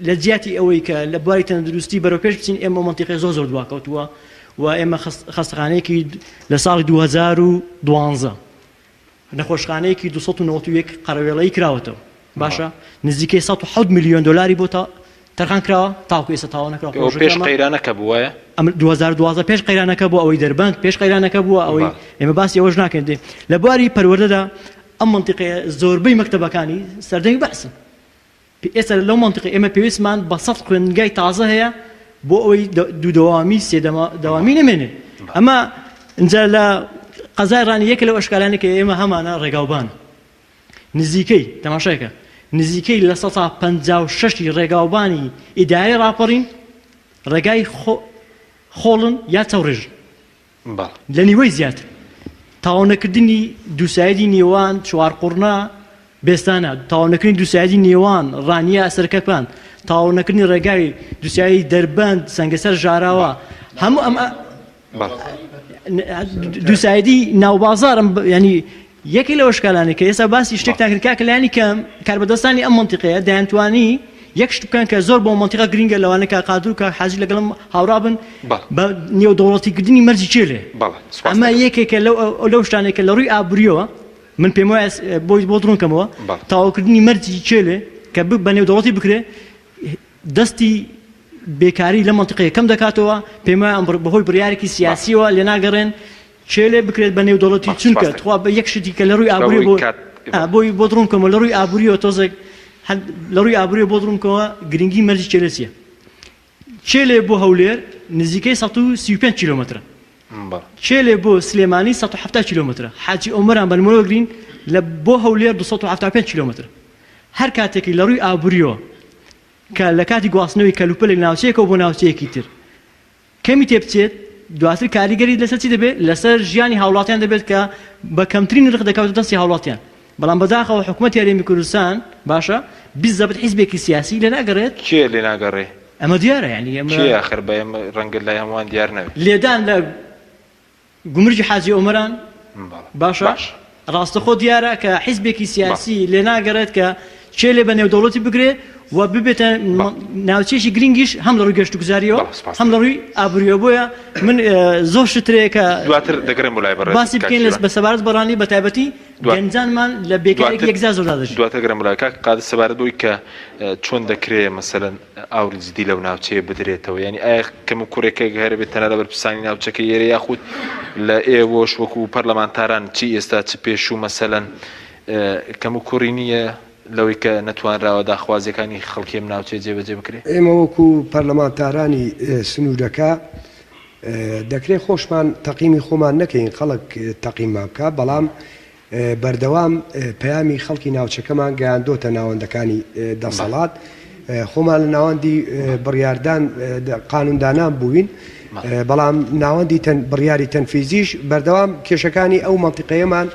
لە جیاتی ئەوەی کە لە بواری تەندروستی بەرەوپێش بچین ئێمە مەنتیقی زۆر دواکەوتووە و ئێمە خەستەخانەیەکی لە ساڵی 2012 نەخۆشخانەیەکی 291 قەرەوێڵەیی کراوەتەوە باشە نزیکەی 107 میلیۆن دلاری بۆ تەرخان کراوە تاوکو ئێستا تاوا نەکراوە پێش قەیرانەکە بووە 2012 پێش قەیرانەکە بووە ئەوەی دەربەند پێش قەیرانەکە بووە ئەوەی ئێمە باسی ئەوەش ناکەین دێ لە بواری پەروەردەدا ئەم مەنتیقەیە زۆربەی مەکتەبەکانی سەردەمی بەحسن ئێستا لەو مەنتیقە ئێمە پێویستمان بە 100 خوێندنگای تازە هەیە بۆ ئەوەی دوودەوامی سێدەوامی نەمێنێ ئەمە اینجا لە قەزای ڕانی یەکە لەو ئەشکالانێک کە ئێمە هەمانە ڕێگاوبانە نزیکەی تەماشایەکە نزیکەی لە 156 ڕێگاوبانی ئیداری ڕاپەڕین ڕێگای خۆڵن یا چاوڕێژ لە نیوەی زیاتر تاوانەکردنی دووسایدی نێوان چوارقوڕنا بێستانە تاوانەکردنی دووسایدی نێوان ڕانیە ئەسەرکەکان تاوانەکردنی ڕێگای دووسایی دەربەند سەنگەسەر ژاراوە هەموو ئەم دووسایدی ناوبازارم ینی یەکی لەوە شکالانێک کە ئێستا باسی شتێکتان کرد کاکە لایانی کە کاربەدەستانی ئەم مەنتیقەیە دەیانتوانی یەک شت بکەن کە زۆر بۆ مەنتیقە گرینگە لەوانە کە قادر و کە حاجی لەگەڵم هاورا بن بە نێودەوڵەتیکردنی مەرجی چێلێ ئەمە یەکێکە لەو شتانێکە لە ڕووی ئابووریەوە من پێم وایە بۆ دڕونکەمەوە تاواکردنی مەرجی چێلێ کە بە نێودەوڵەتی بکرێ دەستی بێکاری لە مەنتیقەیە کەم دەکاتەوە پێم وایە ئەم بەهۆی بڕیارێکی سیاسیەوە لێ ناگەڕێن چێلێ بکرێت بە نێودەوڵەتی چونکە تخوا بە یەک شتی کە لە ڕووی ئابووری بۆی بۆ دڕونکەمەوە لە ڕووی ئابووریەوە تۆزێک لە ڕووی ئابووری بۆ دڕونکەوە گرنگی مەرجی چێلەسیە چێلێ بۆ هەولێر نزیکەی 135 کیلۆمەترە چێلێ بۆ سلێمانی 170 کیلۆمەترە حاجی ئۆمەران بەنمونەوە گرین لە بۆ هەولێر 275 کیلۆمەتر هەر کاتێکی لە ڕووی ئابووریەوە کە لە کاتی گواستنەوەی کەلوپەلێک ناوچەیەکەوە بۆ ناوچەیەکی تر کەمی تێبچێت دواتر کاریگەری لەسەر چی دەبێت لەسەر ژیانی هاوڵاتیان دەبێت کە بە کەمترین نرخ دەکەوێتە دەستی هاوڵاتیان بەڵام بەداخەوە حکوومەتی هەرێمی کوردستان باشە بیزەبت حیزبێکی سیاسی لێ ناگەڕێت کێ لێ ناگەڕێ ئەمە دیارە ینی کێ ئاخر بە ئێمە ڕەنگە لای هەمووان دیار نەوێت لێدان لە گومرجی حاجی ئۆمەران باشە ڕاستەخۆ دیارە کە حیزبێکی سیاسی لێ ناگەڕێت کە چێ لێ بە نێودەوڵەتی بگرێ و ببێتە ناوچێشی گرنگیش هەم لە ڕووی گەشتوگوزاریەوە هەم لە ڕووی ئابووریەوە بۆیە من زۆر شترەیە دواتر دەگەڕێم بۆ لای بەڕێز باسی بکەین بە سەبارەت بەڕانی بە تایبەتی گەنجانمان لە بێکارێکی یەکجار زۆر دادەژێت دواتر گەڕێم بۆ لای کاک قادر سەبارەت بۆی کە چۆن دەکرێت مەسەلەن ئاوری جدی لەو ناوچەیە بدرێتەوە ینی ئایا کەم و کوڕێکێک هەرە بێت تەنە لە بەرپرسانی ناوچەکە ئێرە یاخود لە ئێوەش وەکو پەرلەمانتاران چی ئێستا چ پێشوو مەسەلەن کەم و کوڕی نییە لەوەی کە نەتوانراوە داخوازیەکانی خەڵکیم ناوچێ جێبەجێ بکرێت ئێمە وەکو پەرلەمانتارانی سنوورەکە دەکرێت خۆشمان تەقیمی خۆمان نەکەین خەڵک تەقیممان بکە بەڵام بەردەوام پەیامی خەڵکی ناوچەکەمان گەیاندۆتە ناوەندەکانی دەسەڵات خۆمان لە ناوەندی بڕیاردان قانوندانان بووین بەڵام ناوەندی بڕیاری تەنفیزیش بەردەوام کێشەکانی ئەو مەنتیقەیەمان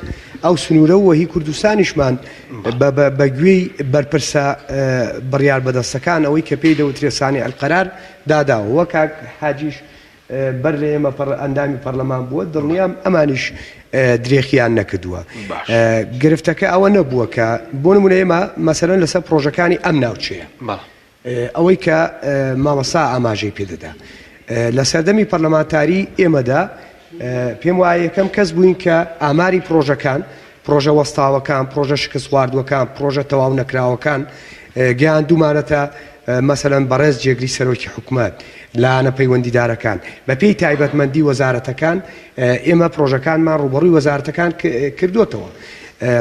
ئەو سنوورە و وەهی کوردستانیشمان بەگوێی بەرپرسە بڕیار بەدەستەکان ئەوەی کە پێی دەوترێت سانی ئەلقەرار داداوە وەک حاجیش بەر لە ئێمە ئەندامی پەرلەمان بووە دڵنیام ئەمانیش درێخیان نەکردووە گرفتەکە ئەوە نەبووە کە بۆ نمونە ئێمە مەسەلەن لەسەر پرۆژەکانی ئەم ناوچەیە ئەوەی کە مامەسا ئاماژەی پێدەدا لە سەردەمی پەرلەمانتاری ئێمەدا پێم وایە یەکەم کەس بووین کە ئاماری پرۆژەکان پرۆژە وەستاوەکان پرۆژە شکست خواردوەکان پرۆژە تەواو نەکراوەکان گەیاندومانەتە مەسەلەن بەڕێز جێگری سەرۆکی حکوومەت لاانە پەیوەندیدارەکان بە پێی تایبەتمەندی وەزارەتەکان ئێمە پرۆژەکانمان ڕوبەڕووی وەزارەتەکان کردوتەوە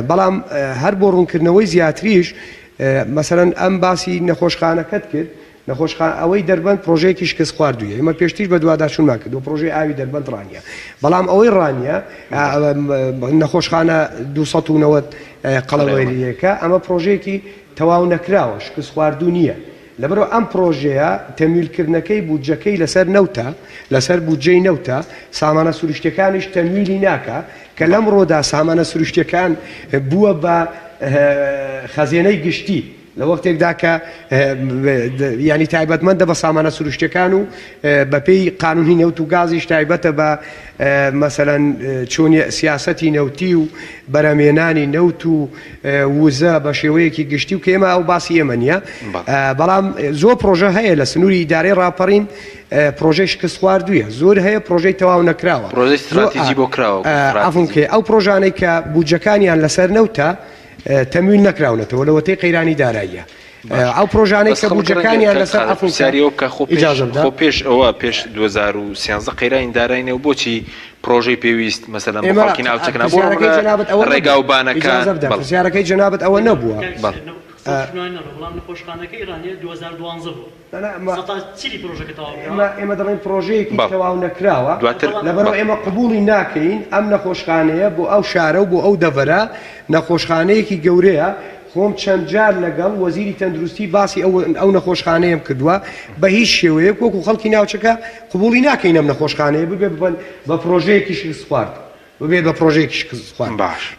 بەڵام هەر بۆ ڕوونکردنەوەی زیاتریش مەسەلەن ئەم باسی نەخۆشخانەکەت کرد نەخۆشخان ئەوەی دەربەند پرۆژەیەکی شکست خواردوویە ئێمە پێشتیش بە دوواداشون ناکردو پرۆژەی ئاوی دەربەند ڕانیە بەڵام ئەوەی ڕانیە نەخۆشخانە 290 قەڵەوەریەکە ئەمە پرۆژەیەکی تەواو نەکراوە شکست خواردوو نییە لەبەرەوە ئەم پرۆژەیە تەمویلکردنەکەی بودجەکەی لەسەر نەوتە لەسەر بودجەی نەوتە سامانە سروشتیەکانیش تەمویلی ناکە کە لەم ڕۆدا سامانە سروشتیەکان بووە بە خەزێنەی گشتی لە وەختێکدا کە ینی تایبەتمەندە بە سامانە سروشتیەکان و بەپێی قانونی نەوت و گازیش تایبەتە بە مەسەلەن چۆنی سیاسەتی نەوتی و بەرەمێنانی نەوت و وزە بە شێوەیەکی گشتی و کە ئێمە ئەو باسی ئێمە نییە بەڵام زۆر پرۆژە هەیە لە سنووری ئیدارەی ڕاپەڕین پرۆژەی شکست خواردوویە زۆر هەیە پرۆژەی تەواو نەکراوە استراتیژی بۆ کراوە ئەفونکێ ئەو پرۆژانەی کە بودجەکانیان لەسەر نەوتە تەمویل نەکراونەتەوە لە وەتەی قەیرانی داراییە ئەو پرۆژانەی کە بودجەکانیان لەسەر ئەفسیاریەوە کە خۆ پێش ئەوە پێش 2013 قەیرانی دارایینە و بۆچی پرۆژەی پێویست مەسەلەن بۆ خەڵکی ناوچەکە بۆ ڕێگا و بانەکان پرسیارەکەی جەنابەت ئەوە نەبووە بەڵام نەخۆشخانەکەی ئیرانیە 2012 بوو ئێمە دەڵێن پرۆژەیەکی تەواو نەکراوە لەبەرەوە ئێمە قبوڵی ناکەین ئەم نەخۆشخانەیە بۆ ئەو شارە و بۆ ئەو دەڤەرە نەخۆشخانەیەکی گەورەیە خۆم چەند جار لەگەڵ وەزیری تەندروستی باسی ئەو نەخۆشخانەیەم کردووە بە هیچ شێوەیەک وەکو خەڵکی ناوچەکە قبوڵی ناکەین ئەم نەخۆشخانەیە ببێ بە پرۆژەیەکی شکست خوارد ببێت بە پرۆژەیەکی شکست خوارد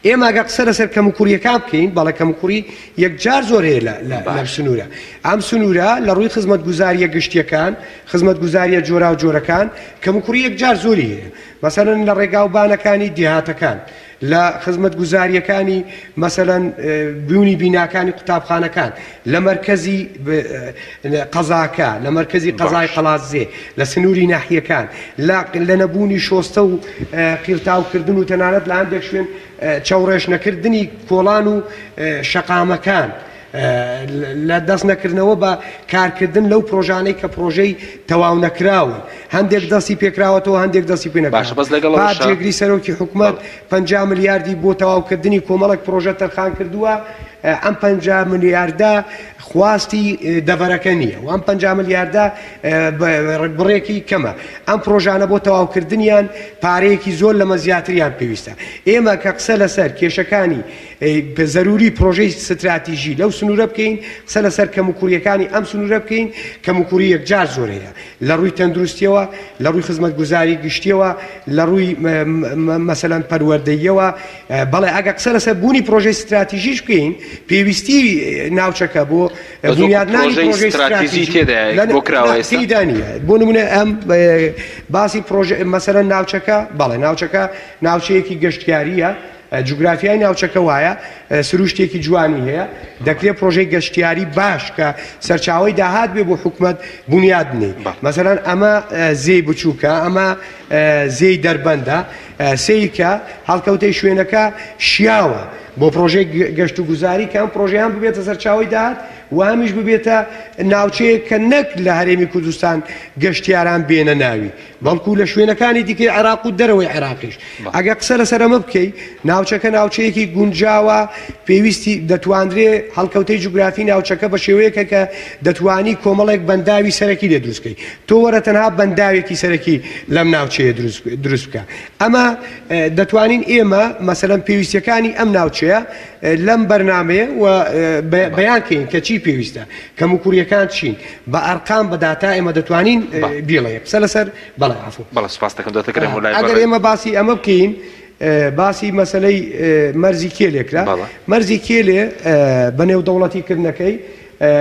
ئێمە ئەگە قسە لەسەر کەموکوریەکان بکەین بەڵێ کەموکوری یەکجار زۆر هەیە لەم سنوورە ئەم سنوورە لە ڕووی خزمەتگوزاریە گشتیەکان خزمەتگوزاریە جۆرا و جۆرەکان کەموکوری یەکجار زۆری هەیە مەسەلەن لە ڕێگا و بانەکانی دیهاتەکان لە خزمەتگوزاریەکانی مەسەلەن بیونی بیناکانی قوتابخانەکان لە مەرکەزی قەزاکە لە مەرکەزی قەزای قەڵاتزێ لە سنووری ناحیەکان لە نەبوونی شۆستە و قیرتاوکردن و تەنانەت لە هەندێک شوێن چاوڕێژنەکردنی کۆڵان و شەقامەکان لە دەست نەکردنەوە بە کارکردن لەو پرۆژانەی کە پرۆژەی تەواو نەکراون هەندێک دەستی پێکراوەتەوە هەندێک دەستی پێ نەکراوە جێگری سەرۆکی حکوومەت 50 ملیاردی بۆ تەواوکردنی کۆمەڵێک پرۆژە تەرخان کردووە ئەم 50 ملیاردە خواستی دەڤەرەکە نییە و ئەم 50 ملیاردە بڕێکی کەمە ئەم پرۆژانە بۆ تەواوکردنیان پارەیەکی زۆر لەمە زیاتریان پێویستە ئێمە کە قسە لەسەر کێشەکانی زەروری پرۆژەی ستراتیژی لەو سنوورە بکەین قسە لەسەر کەموکوریەکانی ئەم سنوورە بکەین کەموکوری یەکجار زۆر هەیە لە ڕووی تەندروستیەوە لە ڕووی خزمەتگوزاری گشتیەوە لە ڕووی مەسەلەن پەروەردەییەوە بەڵێ ئەگە قسە لەسەر بوونی پرۆژەی ستراتیژیش بکەین پێویستی ناوچەکە بۆ بنیادنانی پرۆژەی استراتیژی تێدا نیە بۆ نمونە ئەم باسی پرۆژە مەسەلەن ناوچەکە بەڵێ ناوچەکە ناوچەیەکی گەشتیاریە جوگرافیای ناوچەکە وایە سروشتێکی جوانی هەیە دەکرێت پرۆژەی گەشتیاری باش کە سەرچاوی داهات بێ بۆ حکوومەت بنیاد بنێ مەسەلەن ئەمە زێی بچووکە ئەمە زێی دەربەندە سیرکە هەڵکەوتەی شوێنەکە شیاوە بۆ پرۆژەی گەشت و گوزاری کە ئەم پرۆژەیان ببێتە سەرچاوی داهات و هەمیش ببێتە ناوچەیە کە نەک لە هەرێمی کوردستان گەشتیاران بێنە ناوی بەڵکو لە شوێنەکانی دیکەی عێراق و دەرەوەی عێراقیش ئەگە قسە لەسەر ئەمە بکەی ناوچەکە ناوچەیەکی گونجاوە پێویستی دەتوانرێ هەڵکەوتەی جوگرافی ناوچەکە بە شێوەیەکە کە دەتوانی کۆمەڵێک بەنداوی سەرەکی لێ دروستکەی تۆ وەرە تەنها بەنداوێکی سەرەکی لەم ناوچەیە دروست بکە ئەمە دەتوانین ئێمە مەسەلەن پێویستیەکانی ئەم ناوچەیە لەم بەرنامەیە و بەیانکەین کە چی پێویستە کەموکوریەکان چین بە ئەرقام بە داتا ئێمە دەتوانین بیڵێ قسە لەسەر بەڵێ عەفو ئەگەر ئێمە باسی ئەمە بکەین باسی مەسەلەی مەرزی کێلێکرا مەرزی کێلێ بە نێودەوڵەتیکردنەکەی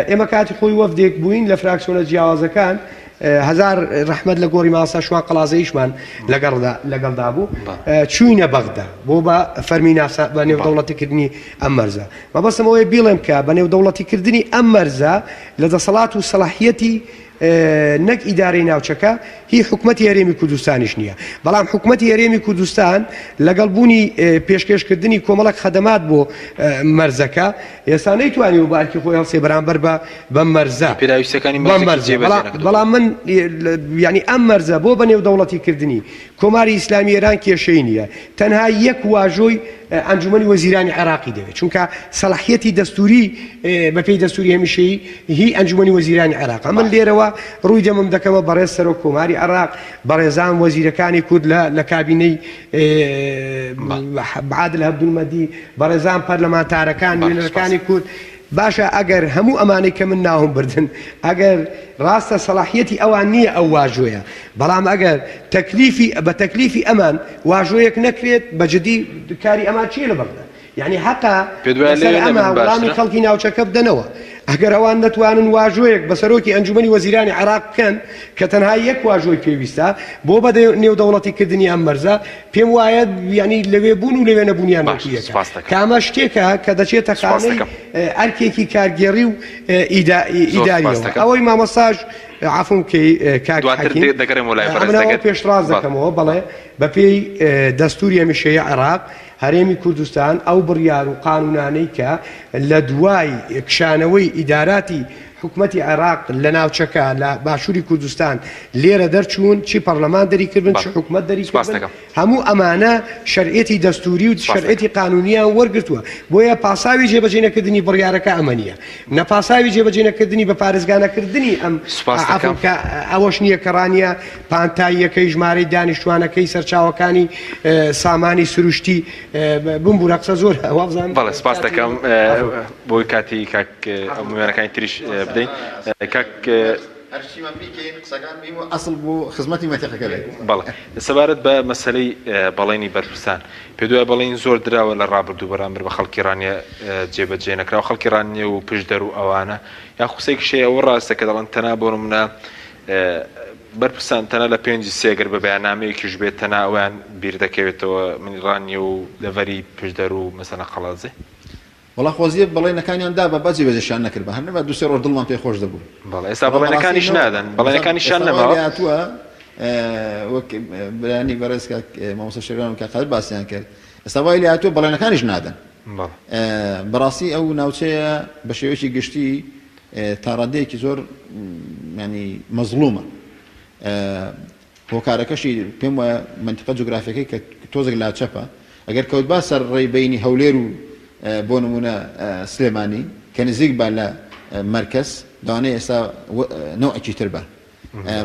ئێمە کاتی خۆی وەفدێک بووین لە فراکسیۆنە جیاوازەکان هزار ڕەحمەت لە گۆڕی ماسا شوان قەڵازەیشمان لەگەڵدا بوو چوینە بەغدا بۆ بە فەرمی بە نێودەوڵەتیکردنی ئەم مەرزە مەبەستم ئەوەیە بیڵێم کە بە نێودەوڵەتیکردنی ئەم مەرزە لە دەسەڵات و سەلاحیەتی نەک ئیدارەی ناوچەکە هی حکوومەتی هەرێمی کوردستانیش نییە بەڵام حکوومەتی هەرێمی کوردستان لەگەڵ بوونی پێشکەشکردنی کۆمەڵک خەدەمات بۆ مەرزەکە ئێستا نەیتوانی و باکی خۆی هەڵسێ بەرامبەر بە مەرزە بەڵام من ینی ئەم مەرزە بۆ بەنێو دەوڵەتیکردنی کۆماری ئیسلامی ئێران کێشەی نییە تەنها یەک واژۆی ئەنجومەنی وەزیرانی عێراقی دەوێت چونکە سەلاحیەتی دەستوری بەپێی دەستوری هەمیشەیی هی ئەنجومەنی وەزیرانی عێراق من لێرەوە ڕووی دەمەم دەکەمە بەڕێز سەرۆک کۆماری عێراق بەڕێزان وەزیرەکانی کورد لە کابینەی عادل عەبدولمەدی بەڕێزان پەرلەمانتارەکان نوێنەرەکانی کورد باشە ئەگەر هەموو ئەمانەی کە من ناوم بردن ئەگەر ڕاستە سەلاحیەتی ئەوان نییە ئەو واژۆیە بەڵام ئەگەر بە تەکلیفی ئەمان واژۆیەک نەکرێت بەجددی کاری ئەمان چیە لە بەغدا یعنی حەقا ئەمە وڵامی خەڵکی ناوچەکە بدەنەوە ئەگەر ئەوان نەتوانن واژۆیەک بە سەرۆکی ئەنجومەنی وەزیرانی عێراق بکەن کە تەنها یەک واژۆی پێویستە بۆ بە نێودەوڵەتیکردنی ئەم مەرزە پێم وایە ینی لەوێ بوون و لەوێ نەبوونیان کامە شتێکە کە دەچێتە خانەی ئەرکێکی کارگێڕی و ئیداریەوە ئەوەی مامۆستاژ عفوم پێشڕاز دەکەمەوە بەڵێ بەپێی دەستوری هەمیشەیی عێراق هەرێمی کوردستان ئەو بڕیار و قانونانەی کە لە دوای کشانەوەی ئیداراتی حکوومەتی عێراق لە ناوچەکە لە باشووری کوردستان لێرە دەرچوون چی پەرلەمان دەریکردن چ حکوومەت دەریکردن هەموو ئەمانە شەرعێتی دەستوری و شەرعێتی قانونیان وەرگرتووە بۆیە پاساوی جێبەجێنەکردنی بڕیارەکە ئەمە نییە نەپاساوی جێبەجێنەکردنی بە پارێزگانەکردنی ئەم ئەوەش نییە کە ڕانیە پانتاییەکەی ژمارەی دانیشتوانەکەی سەرچاوەکانی سامانی سروشتی بمبوورە قسە زۆر وابزان بەڵێ سپاس دەکەم بۆی کاتی کاک ئەموویانەکانی تریش بدەین کاک ئەسڵ بۆ خزمەتی مەتیقەکە بێت بەڵێ سەبارەت بە مەسەلەی بەڵێنی بەرپرسان پێ دوای بەڵێن زۆر درراوە لە ڕابردوو بەرامبەر بە خەڵکی ڕانیە جێبەجێ نەکراوە خەڵکی ڕانیە و پشدەر و ئەوانە یا خوسێک شەیە ئەوە ڕاستە کە دەڵێن تەنا بۆ نمونە بەرپرسان تەنە لە پێنجی سێگەر بە بەیاننامەیەکیش بێت تەنا ئەویان بیر دەکەوێتەوە منی ڕانیە و لەڤەری پشدەر و مەسەلە خەڵازێ وڵا خۆزیە بەڵێنەکانیاندا بە بەجێ بەجێشان نەکرد بە هەرنەبە دووسێ ڕۆژ دڵمان پێ خۆش دەبوو بەڵێ ئێستا بەڵێنەکانیش نادەن بەڵێنەکانیشان نەماوە وەک بەیانی بەڕێز مامۆستا شێرگان و کاقادر باسییان کرد ئێستا وای لێ هاتووە بەڵێنەکانیش نادەن بەڕاستی ئەو ناوچەیە بە شێوەیەکی گشتی تا ڕادەیەکی زۆر ینی مەزڵومە هۆکارەکەشی پێم وایە منتیقە جوگرافیەکەی کە تۆزێک لا چەپە ئەگەر کەوت با سەر ڕێبینی هەولێر و بۆ نمونە سلێمانی کە نزیک بە لە مەرکەز دەوانەیە ئێستا نەوعێکی تر بە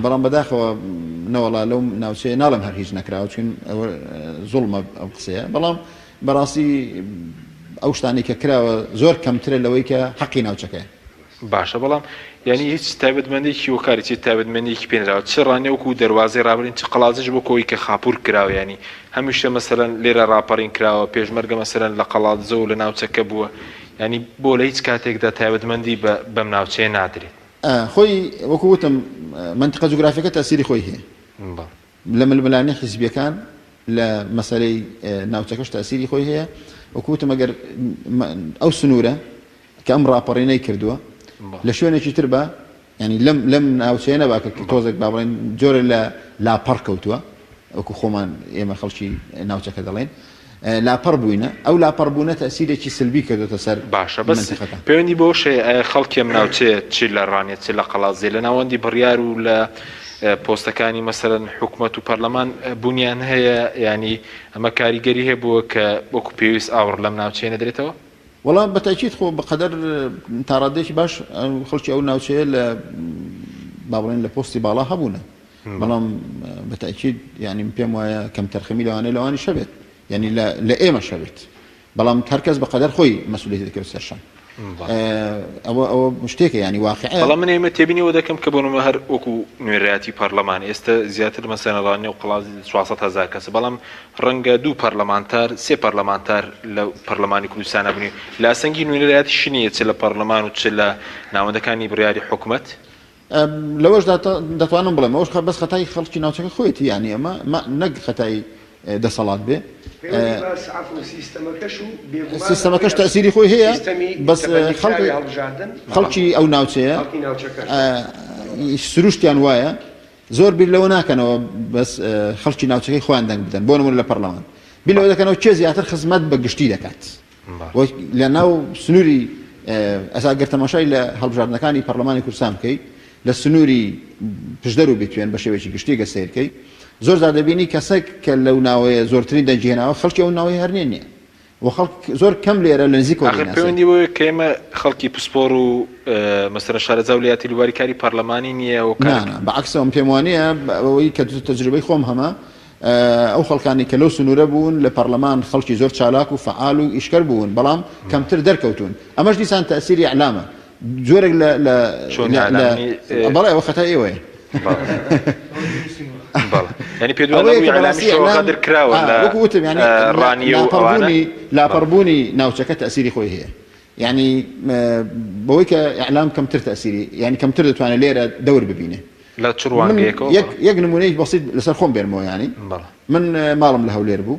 بەڵام بەداخەوە نەوەڵا لەو ناوچەیە ناڵم هەر هیچ نەکراوە چون زوڵمە ئەو قسەیە بەڵام بەڕاستی ئەو شتانی کە کراوە زۆر کەمترە لەوەی کە حەقی ناوچەکەیە باشە بەڵام یعنی هیچ تایبەتمەندێکی وەکارێکی تایبەتمەندێکی پێنراوە چ ڕانێوەکو دەواازەی ڕابرین چ قەڵازش بۆ کۆی کە خاپور کراوە ینی هەمیشە مەسەرەن لێرە ڕاپەڕین کراوە پێشمەرگە مەسەرەن لە قەڵازە و لە ناوچەکە بووە ینی بۆ لە هیچ کاتێکدا تایبەتمەندی بەم ناوچەیە نادرێت خۆی وەکو وتم منتیقە جوگرافیەکە تەسیری خۆی هەیە لە ململانی حیزبیەکان لە مەسەلەی ناوچەکەش تەسیری خۆی هەیە وەکو وتم ئەگەر ئەو سنوورە کە ئەم ڕاپەڕینەی کردووە لە شوێنێکی تر بە ینی لەم ناوچەیە نەبا کە تۆزێک با بڵێن جۆرە لە لاپەڕ کەوتووە وەکو خۆمان ئێمە خەڵکی ناوچەکە دەڵێن لاپەڕ بووینە ئەو لاپەڕبوونە تەسیرێکی سلبی کردوتە سەر باشە بەس پەیوەندی بۆ شەیە خەڵکی ئەم ناوچەیە چی لە ڕانێت چ لە قەڵازێ لە ناوەندی بڕیار و لە پۆستەکانی مەسەرەن حکوومەت و پەرلەمان بوونیان هەیە ینی ئەمە کاریگەری هەیە بووە کە وەکو پێویست ئاوڕ لەم ناوچەیە نەدرێتەوە وەڵام بەتاکید خۆ بەقەدەر تا ڕادێکی باش خەڵکی ئەو ناوچەیە لە با بڵێن لە پۆستی باڵا هەبوونە بەڵام بەتاکید ینی پێم وایە کەم تەرخەمی لەوانەی شەبێت ینی لە ئێمە شەبێت بەڵام هەرکەس بەقەدەر خۆی مەسئولیەتی دەکرێت سەرشان ئەوە شتێکە ینی واقعە بەڵام من ئێمە تێبینیەوە دەکەم کە بۆنمە هەر وەکو نوێڕایەتی پەرلەمان ئێستا زیاتر مەسەلەڵانێ و قەڵازی 400,000 کەس بەڵام ڕەنگە 2 پەرلەمانتار 3 پەرلەمانتار لە پەرلەمانی کوردستانە بنی لە ئاسەنگی نوێنەرایەتی شنیە چ لە پەرلەمان و چ لە ناوەندەکانی بڕیاری حکوومەت لەوەش دەتوانم بڵێم ئەوش بەس خەتای خەڵکی ناوچەکە خۆیەتی ینی ئەمە نەک خەتای دەسەڵات بێ سیستەمەکەش تەسیری خۆی هەیە بەس خەڵکی ئەو ناوچەیە سروشتیان وایە زۆر بیر لەوە ناکەنەوە بەس خەڵکی ناوچەکەی خۆیان دەنگ بدەن بۆ نمونە لە پەرلەمان بیر لەوە دەکەنەوە چێ زیاتر خزمەت بە گشتی دەکات لە ناو سنووری ئەساگەر تەماشای لە هەڵبژاردنەکانی پەرلەمانی کوردستان بکەیت لە سنووری پشدەر و بتوێن بە شێوەیەکی گشتی گەسەیرکەی زۆر زار دەبینی کەسێک کە لەو ناوەیە زۆرترین دەنجێناوە خەڵکی ئەو ناوەی هەرنێ نییە و خەڵک زۆر کەم لێرە لە نزیکەوە پەیوەندی بۆ کە ئێمە خەڵکی پسپۆر و مەسەرە شارەزا وڵایەتی لوباریکاری پەرلەمانی نییە و بەعکسەوە پێم وانەیە ئەوەی کە تەجروبەی خۆم هەمە ئەو خەڵکانی کە لەو سنوورە بوون لە پەرلەمان خەڵکی زۆر چالاک و فعال و ئیشکەر بوون بەڵام کەمتر دەرکەوتون ئەمەش دیسان تەسیری ئەعلامە جۆرێک بەڵێ ئەوە خەتای ئێوەیە ینی پێ قدر کراوە وەکوتم ینی لاپەڕبوونی ناوچەکە تەسیری خۆی هەیە یعنی بەوەی کە ئیعلام کەمتر تەسیری ینی کەمتر دەتوانێت لێرە دەور ببینێ لە چڕوانگەیەکەوە یەک نمونەی بەسیط لەسەر خۆم بێنمەوە ینی من ماڵم لە هەولێر بوو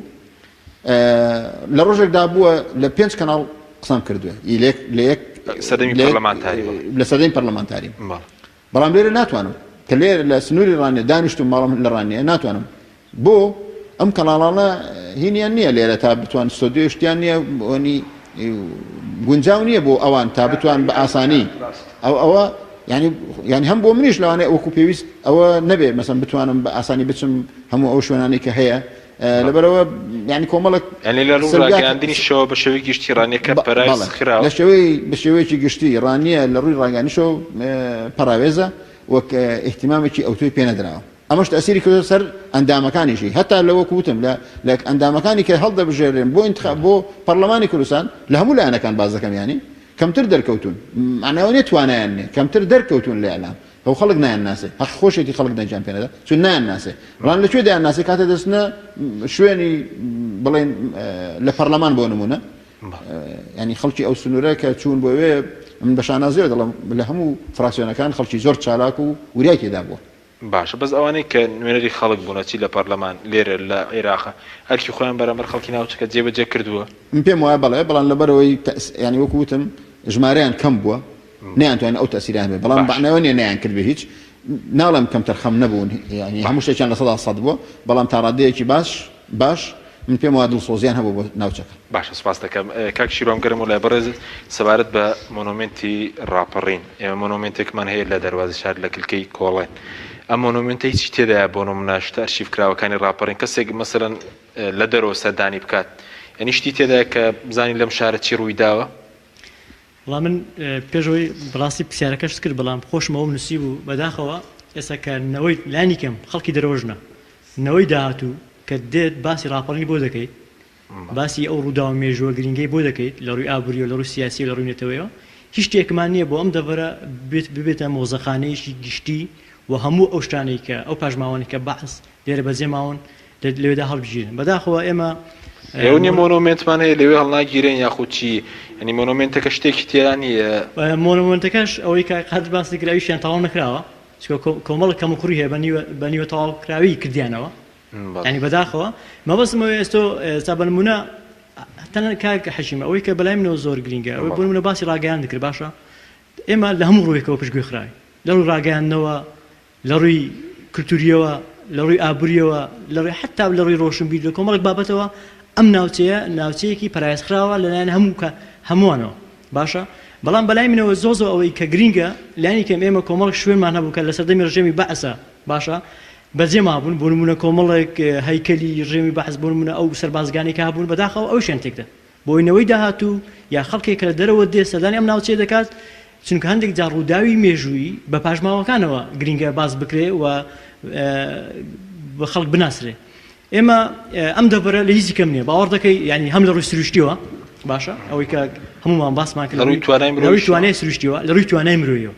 لە ڕۆژێکدا بووە لە 5 کەناڵ قسەم کردووە لە سەردەمی پەرلەمانتاری بەڵام لێرە ناتوانم کە لێرە لە سنووری ڕانێ دانیشتم ماڵم لە ڕانێ ناتوانم بۆ ئەم کەناڵانە هینیان نییە لێرە تا بتوان ستۆدیۆ شتیان نییە وەنی گونجاو نییە بۆ ئەوان تا بتوان بە ئاسانی ئەوە ینی هەم بۆ منیش لەوانەیە وەکو پێویست ئەوە نەبێ مەسەن بتوانم بە ئاسانی بچم هەموو ئەو شوێنانی کە هەیە لەبەرەوە ینی کۆمەڵک لە ڕووڕاگەاندنی شەوە بە شێوەی گشتی ڕانیەکە پەرایز خراوە بە شێوەیەکی گشتی ڕانیە لە ڕووی ڕاگەانیشەوە پەراوێزە وەک احتیمامێکی ئەوتۆی پێ نەدراوە ئەمەش تەسیری کردو سەر ئەندامەکانیشی هەتا لەوە کوتم لە ئەندامەکانی کە هەڵدەبژێرێن بۆ پەرلەمانی کوردستان لە هەموو لایەنەکان باز دەکەم ینی کەمتر دەرکەوتون معناوە نێ توانایان نێ کەمتر دەرکەوتون لە ئەلام ئەو خەڵک نایان ناسێ حەق خۆشێتی خەڵک دەنجام پێنەدا چون نایان ناسێ ڕان لەکوێ دایان ناسێ کاتە دەستنە شوێنی بڵێن لە پەرلەمان بۆ نمونە ینی خەڵکی ئەو سنوورە کە چوون بۆوێ من بەشانازیێ دەڵم لە هەموو فراکسیۆنەکان خەڵکی زۆر چالاک و وریای تێدا بووە باشە بەس ئەوانەی کە نوێنەری خەڵک بوونەچی لە پەرلەمان لێرە لە عێراقە هەرکی خۆیان بەرامبەر خەڵکی ناوچەکە جێبەجێ کردووە من پێم وایە بەڵێ بەڵام لەبەرەوەی ینی وەکوتم ژمارەیان کەم بووە نەیانتوانین ئەو تەسیریان بێ بەڵام بەعنەوە نیە نەیان کرد بێ هیچ ناڵم کەمتر خەم نەبوون ینی هەموو شتێکیان لە 100% بووە بەڵام تا ڕادەیەکی باش من پێم وایە دڵسۆزیان هەبوو بۆ ناوچەکە باشە سپاس دەکەم کاک شیرۆم گەرم و لای بەڕێز سەبارەت بە مۆنومنتی ڕاپەڕین ئێمە مۆنومنتێکمان هەیە لە دەروازی شار لە کلکەی کۆڵێن ئەم مۆنومنتەی چی تێدایە بۆ نمونە شتە ئەرشیڤکراوەکانی ڕاپەڕین کەسێک مەسەرەن لە دەرەوە سەردانی بکات یعنی شتی تێدایە کە بزانی لەم شارە چی ڕووی داوە وڵام من پێشەوەی بەڕاستی پرسیارەکەش کرد بەڵام خۆشمەوە نووسی بوو بەداخەوە ئێستا کە نەوەی لانی کەم خەڵکی دەرەوەژنە نەوەی داهاتوو کە دێت باسی ڕاپەڕینی بۆ دەکەیت باسی ئەو ڕوودا و مێژووە گرنگەی بۆ دەکەیت لە ڕووی ئابووری و لە ڕووی سیاسی و لە ڕووی نێتەوەیەوە هیچ شتێکمان نییە بۆ ئەم دەبەرە ببێتە مۆزەخانەیەکی گشتی و هەموو ئەو شتانەی کە ئەو پاژماوانی کە بەحس لێرە بەجێ ماون لەوێدا هەڵبژێن بەداخەوە ئێمە ئێوە نیە مۆنومنتمان هەیە لەوێ هەڵناگیرێن یاخود چی ینی مۆنومنتەکە شتێکی تێرانی مۆنومنتەکەش ئەوەی کە قەت باسی کراویشیان تەواو نەکراوە کۆمەڵک کەم و کوڕی هەیە بە نیوە تەواو کراوی کردیانەوە ینی بەداخەوە مەبەستمەوە ئێستۆ ئێستا بە نمونە تەنە کاک حەشیمە ئەوەی کە بەلای منەوە زۆر گرینگە ئەوەی بۆ نمونە باسی ڕاگەیان دەکرد باشە ئێمە لە هەموو ڕوویەکەوە پشتگوێ خراوی لە ڕووی ڕاگەیاندنەوە لە ڕووی کولتوریەوە لە ڕووی ئابووریەوە لە ڕووی حتا لە ڕووی ڕۆشنبیر لە کۆمەڵێک بابەتەوە ئەم ناوچەیەکی پەرایزخراوە لەلایەن هەمووانەوە باشە بەڵام بەلای منەوە زۆ ئەوەی کە گرینگە لانی کەم ئێمە کۆمەڵک شوێنمان هەبوو کە لە سەردەمی ڕژێمی بەعسە باشە بەجێ مابوون بۆ نمونە کۆمەڵێک هەیکەلی ڕێمی بەحس بۆ نمونە ئەو سەربازگانی کە هەبوون بەداخەوە ئەو شوێن تێکدا بۆینەوەی داهاتوو یا خەڵکێک کە لە دەرەوە دێ سەردانی ئەم ناوچەیە دەکات چونکە هەندێک جار ڕووداوی مێژووی بە پاژماوەکانەوە گرینگە باز بکرێ و بە خەڵک بناسرێ ئێمە ئەم دەبەرە لە هیچی کەم نییە باوەڕ دەکەی ینی هەم لە ڕووی سروشتیەوە باشە ئەوەی کە هەمومان باسمان کرد لە ڕووی توانای سروشتیەوە لە ڕووی توانای مرۆیەوە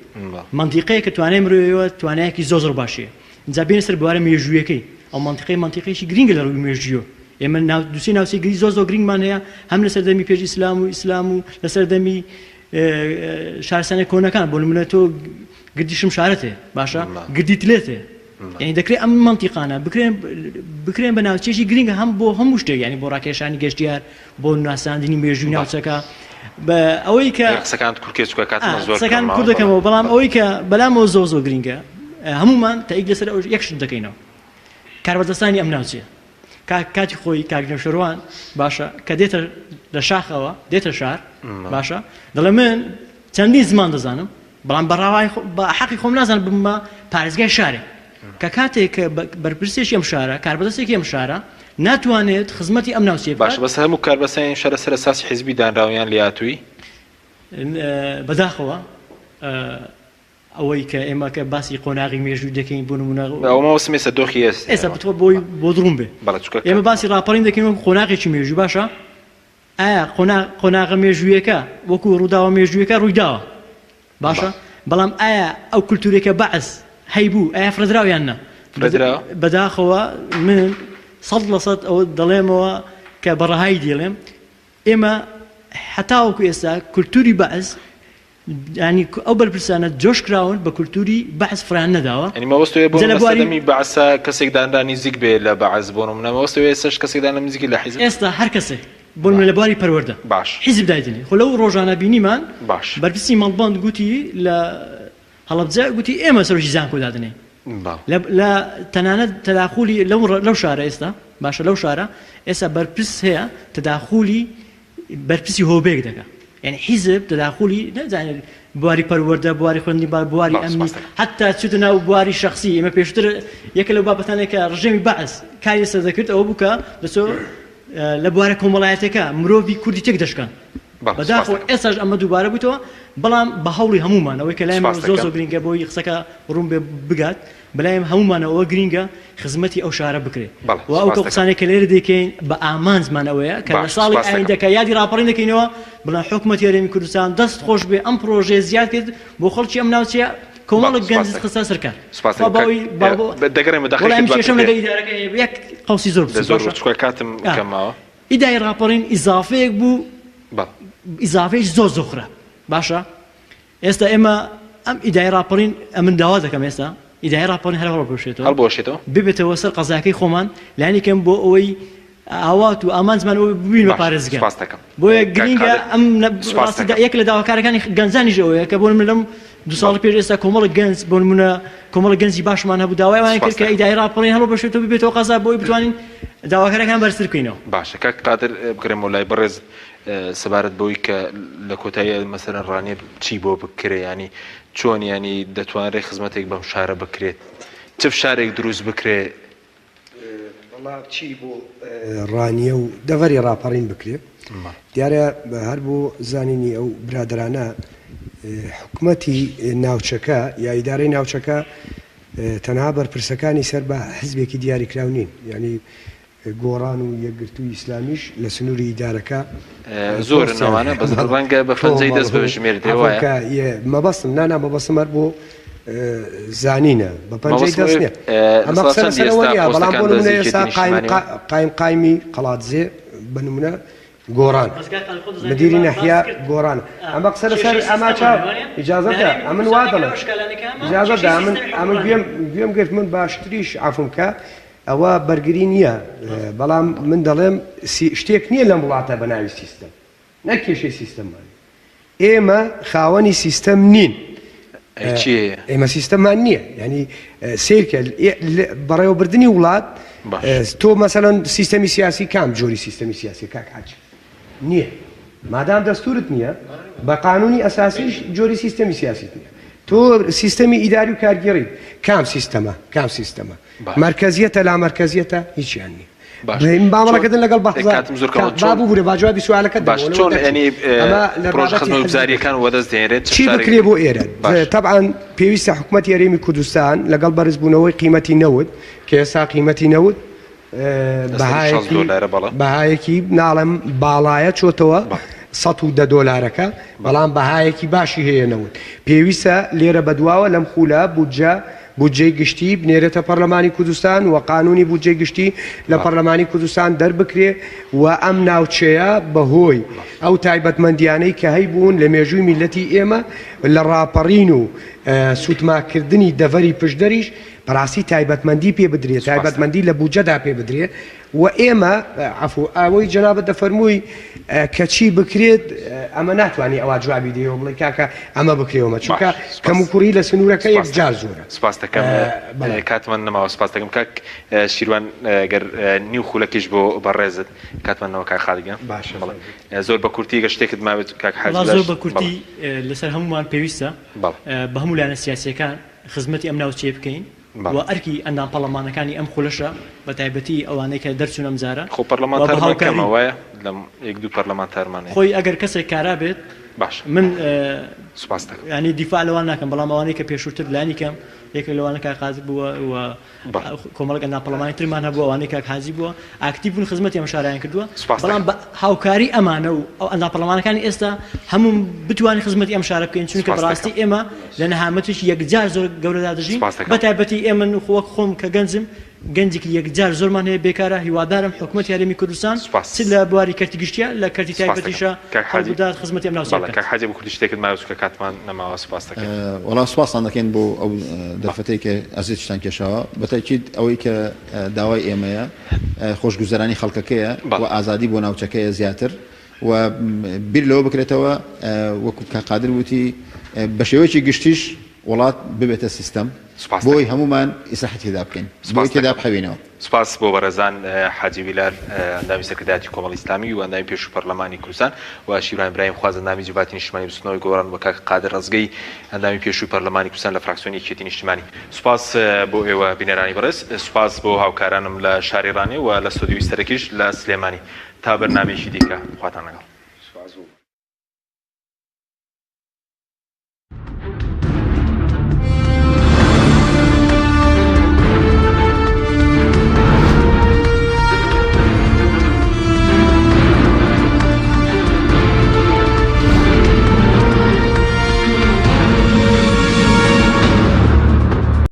منتیقەیە کە توانای مرۆیەوە توانایەکی زۆر باشیە اینجا بێنە سەر بوارە مێژوویەکەی ئەو منتیقەیەکی گرینگە لە ڕووی مێژوویەوە ئێمە دووسی ناوچەی گری زۆر گرینگمان هەیە هەم لە سەردەمی پێش ئیسلام و لە سەردەمی شارستانە کۆنەکان بۆ نمونە تۆ گردی شمشارەتێ باشە گردی تلێتێ یعنی دەکرێت ئەم منتیقانە بکرێن بە ناوچێکی گرینگە هەم بۆ هەموو شتێک ینی بۆ ڕاکێشانی گەشتیار بۆ ناساندنی مێژووی ناوچەکە بە ئەوەی کە قسەکان کورکێ چکە کاتمە زۆر قسەکان کورد دەکەمەوە بەڵام ئەوەی کە بەلامەوە زۆر گرینگە هەمومان تایید لەسەر ئەو یەکشت دەکەینەوە کاربەدەستانی ئەم ناوچەیە کاتی خۆی کاگنێشەروان باشە کە دێتە لە شاخەوە دێتە شار باشە دەڵێ من چەندین زمان دەزانم بەڵام بەڕاوای بە حەقی خۆم نازانم بمە پارێزگای شارێ کە کاتێک کە بەرپرسێکی ئەم شارە کاربەدەستێکی ئەم شارە ناتوانێت خزمەتی ئەم ناوچەیە باش بەس هەموو کاربەسەیان شارە سەر ئەساسی حیزبی دانراویان لێهاتووی بەداخەوە ئەوەی کە ئێمە کە باسی قۆناغی مێژووی دەکەین بۆ نمونە ئەومەوەسم ێستا دۆخی ئێستا بتوە بۆ دڕوم بێ ئێمە باسی ڕاپەڕین دەکەین قۆناغێکی مێژووی باشە ئایا قۆناغە مێژوویەکە وەکو ڕووداوە مێژوویەکە ڕوویداوە باشە بەڵام ئایا ئەو کولتورێکە بەعس هەیبوو ئایا فرەدراویان نە بەداخەوە من 100% ئەوە دەڵێمەوە کە بەڕەهایی دێڵێم ئێمە حتاوەکو ئێستا کولتوری بەعس ینی ئەو بەرپرسانە جۆش کراون بە کولتوری بەعس فران نەداوە ئەنی مەوەستوێ بۆ مەسەلەمی بەعسا کەسێک دانرانی زیک بێ لە بەعس بۆ نمونە مەوەستوێ سەش کەسێک دانە نزیکی لە حیزب ئێستا هەر کەسێک بۆ لە بواری پەروەردە باش حیزب دایدنی خۆ لەو ڕۆژانە بینیمان باش بەرپرسی مەڵباند گوتی لە هەڵەبجە گوتی ئێمە سەرۆکی زانکۆ دادنێ لە تەنانەت تەداخولی لەو شارە ئێستا باشە لەو شارە ئێستا بەرپرس هەیە تەداخولی بەرپرسی هۆبێک دەکە یعنی حیزب تەداخولی نەزانێت بواری پەروەردە بواری خوێندنی بواری ئەمنی حتا چوتە ناو بواری شخصی ئێمە پێشتر یەکە لەو بابەتانێک کە ڕژێمی بەعس کاری سەر دەکرد ئەوە بووکە دەچۆ لە بوارە کۆمەڵایەتەکە مرۆڤی کوردی تێک دەشکان بەداخەوە ئێستاش ئەمە دووبارە بوویتەوە بەڵام بە هەوڵی هەمومان ئەوەی کە لایەن زۆر گرینگە بۆی قسەکە ڕوون بێ بگات بەلایەن هەمومانەوە گرینگە خزمەتی ئەو شارە بکرێت و ئەو قسانێک کە لێرە دەکەین بە ئامان زمانەوەیە کە لە ساڵی ئایندەکە یادی ڕاپەڕین دەکەینەوە بڵام حکومەتی هەرێمی کوردستان دەست خۆش بێ ئەم پرۆژێ زیاد کرد بۆ خەڵکی ئەم ناوچەیە کۆمەڵێک گەنج خستە سەرکار یەک قوسی زۆر کاتم کەماوە ئیدای ڕاپەڕین ئیزافەیەک بوو ئیزافەیەش زۆر زۆخرە باشە ئێستا ئێمە ئەم ئیدای ڕاپەڕین ئەمن داوا دەکەم ئێستا ئیدای ڕاپەڕین هەر هەڵبۆشێتەوە ببێتەوە سەر قەزاکەی خۆمان لایەنی کەم بۆ ئەوەی ئاوات و ئامان زمان ببین بە پارێزگا بۆیە گرینگە ئەم یەک لە داواکارەکانی گەنجانیش ئەوەیە کە بۆ من لەم دو ساڵ پێش ئێستا کۆمەڵی گەنج بۆ نمونە کۆمەڵی گەنجی باشمان هەبوو داوایان کرد کە ئیدای ڕاپەڕین هەڵبۆشێتەوە ببێتەوە قەزا بۆی بتوانین داواکارەکان بەرزتر بکەینەوە باشە کاک قادر بگرێم وڵای بەڕێز سەبارەت بەوەی کە لە کۆتایی مەسەرەن ڕانێ چی بۆ بکرێ ینی چۆن ینی دەتوانرێت خزمەتێک بەم شارە بکرێت چ شارێک دروست بکرێ چی بۆ ڕانیە و دەڤەری ڕاپەڕین بکرێت دیارە هەر بۆ زانینی ئەو برادرانە حکومەتی ناوچەکە یا ئیدارەی ناوچەکە تەنها بەرپرسەکانی سەر بە حزبێکی دیاریکراو نین ینی گۆڕان و یەکگرتووی ئیسلامیش لە سنووری ئیدارەکە زۆر ناوانە بەزڕەنگە بە فەنجەی دەست بەژمێر دێوایە مەبەستم نانا مەبەستم هەر بۆ زانینە بە پەنجەی دەست نیە ئەمە قسەرەوە نیە بەڵام بۆ نمونە ئێستا قایمی قەڵاتزێ بە نمونە گۆڕان مدیری نەحیا گۆڕان ئەمە قسە لەسەر ئەما چاو ئیجازەتە ئەمن وا دەڵێ ئیجازەتە ئەمن گوێم گرت من باشتریش عەفوم کە ئەوە بەرگری نییە بەڵام من دەڵێم شتێک نییە لەم وڵاتە بە ناوی سیستەم نەکێشەی سیستەممان ئێمە خاوەنی سیستەم نین ئێمە سیستەممان نییە ینی سیرکە بەڕێوەبردننی وڵات تۆ مەسەلەن سیستەمی سیاسی کام جۆری سیستەمی سیاسی کاک حاج نییە مادام دەستورت نییە بە قانونی ئەساسیش جۆری سیستەمی سیاسی نییە تۆ سیستەمی ئیداری و کارگەڕی کام سیستەمە مرکزیەتە لا مرکزیەتە هیچیان نییە باڵەکەدن لەگەڵ بابوو بوورە باجوابی سوالەکە باش چۆن ینی پرۆژە خزمەت گوزاریەکان وەدەست دێنرێت چی بکرێ بۆ ئێرە طبعاً پێویستە حکومەتی هەرێمی کوردستان لەگەڵ بەرزبوونەوەی قیمەتی نەوت کە ئێستا قیمەتی نەوت بەهایەکی ناڵم باڵایە چۆتەوە $110 بەڵام بەهایەکی باشی هەیە نەوت پێویستە لێرە بەدواوە لەم خولە بودجەی گشتی بنێرێتە پەرلەمانی کوردستان و قانونی بودجەی گشتی لە پەرلەمانی کوردستان دەربکرێ و ئەم ناوچەیە بەهۆی ئەو تایبەتمەندیانەی کە هەیبوون لە مێژووی میلەتی ئێمە لە ڕاپەڕین و سوتماکردنی دەڤەری پشدەریش بەڕاستی تایبەتمەندی پێ بدرێت تایبەتمەندی لە بودجەدا پێ بدرێت و ئێمە عفو ئەوەی جەنابەت دەفەرمووی کەچی بکرێت ئەمە ناتوانانی ئەوە جوابی دێەوە بڵێ کاکە ئەمە بکرێەوە چونکە کەم و کوڕی لە سنوورەکە یەکجار زۆرە. سپاس دەکەم کاتمان نەماوە سپاس دەکەم کاک شیروان گەر نیو خولەکیش بۆ بەڕێزت کاتمانەوە کاک خاڵگە باشە زۆر بە کورتی گە شتێکت ماوێت کاک حاج زۆر بە کورتی لەسەر هەمومان پێویستە بە هەموو لایەنە سیاسیەکان خزمەتی ئەم ناوچەیە بکەین و ئەرکی ئەندام پەرلەمانەکانی ئەم خولەشە بە تایبەتی ئەوانەی کە دەرچوون ئەم جارە خۆ پەرلەمانتارمان کەمە وایە لەم یەک دوو پەرلەمانتارمانەیە خۆی ئەگەر کەسێک کارا بێت باش من سوپاس دەکەم ینی دیفاع لەوان ناکەم بەڵام ئەوانەی کە پێشووتر لانی کەم یەکێک لەوانە کاک حاجی بووە و کۆمەڵک ئەندام پەرلەمانی ترمان هەبووە ئەوانەی کاک حاجی بووە ئاکتیڤ بوون خزمەتی ئەم شارایان کردووە بەڵام بە هاوکاری ئەمانە و ئەو ئەندام پەرلەمانەکانی ئێستا هەموو بتوانین خزمەتی ئەم شارە بکەین چونکە بەڕاستی ئێمە لە نەهامەتیش یەکجار زۆر گەورەدا دەژین بە تایبەتی ئێمە وەک خۆم کە گەنجم گەنجێکی یەکجار زۆرمان هەیە بێکارە هیوادارم حکوومەتی هەرێمی کوردستان چ لە بواری کەرتی گشتیە لە کەرتی تایبەتیشە هەڵبدات خزمەتی ئەم ناوچەکە کاک حاجی بە کوردی شتێکت ماوێت کە کاتمان نەماوە سپاس دەکەم وەڵام سپاسان دەکەین بۆ ئەو دەرفەتەی کە ئەزیزتان کێشاوە بەتاکید ئەوەی کە داوای ئێمەیە خۆشگوزەرانی خەڵکەکەیە و ئازادی بۆ ناوچەکەیە زیاتر و بیر لەوە بکرێتەوە وەکو کاقادر وتی بە شێوەیەکی گشتیش وڵات ببێتە سیستەم بۆی هەمومان ئیسراحەتی بکەین بۆی تێدا بخەوێنەوە. سپاس بۆ بەڕێزان حاجی ویلار ئەندامی سەرکردایەتی کۆمەڵی ئیسلامی و ئەندامی پێشوو پەرلەمانی کوردستان و شیروان برایم خواز ئەندامی جوباتی نیشتیمانی بستنەوەی گۆڕان بە کاک قادر ڕزگەی ئەندامی پێشووی پەرلەمانی کوردستان لە فراکسیۆنی یەکێتی نیشتیمانی. سوپاس بۆ ئێوە بینەرانی بەڕێز سوپاس بۆ هاوکارانم لە شاری ڕانێ و لە ستۆدیۆی سەرەکیش لە سلێمانی تا بەرنامەیەکی دیکە خواتان لەگەڵ.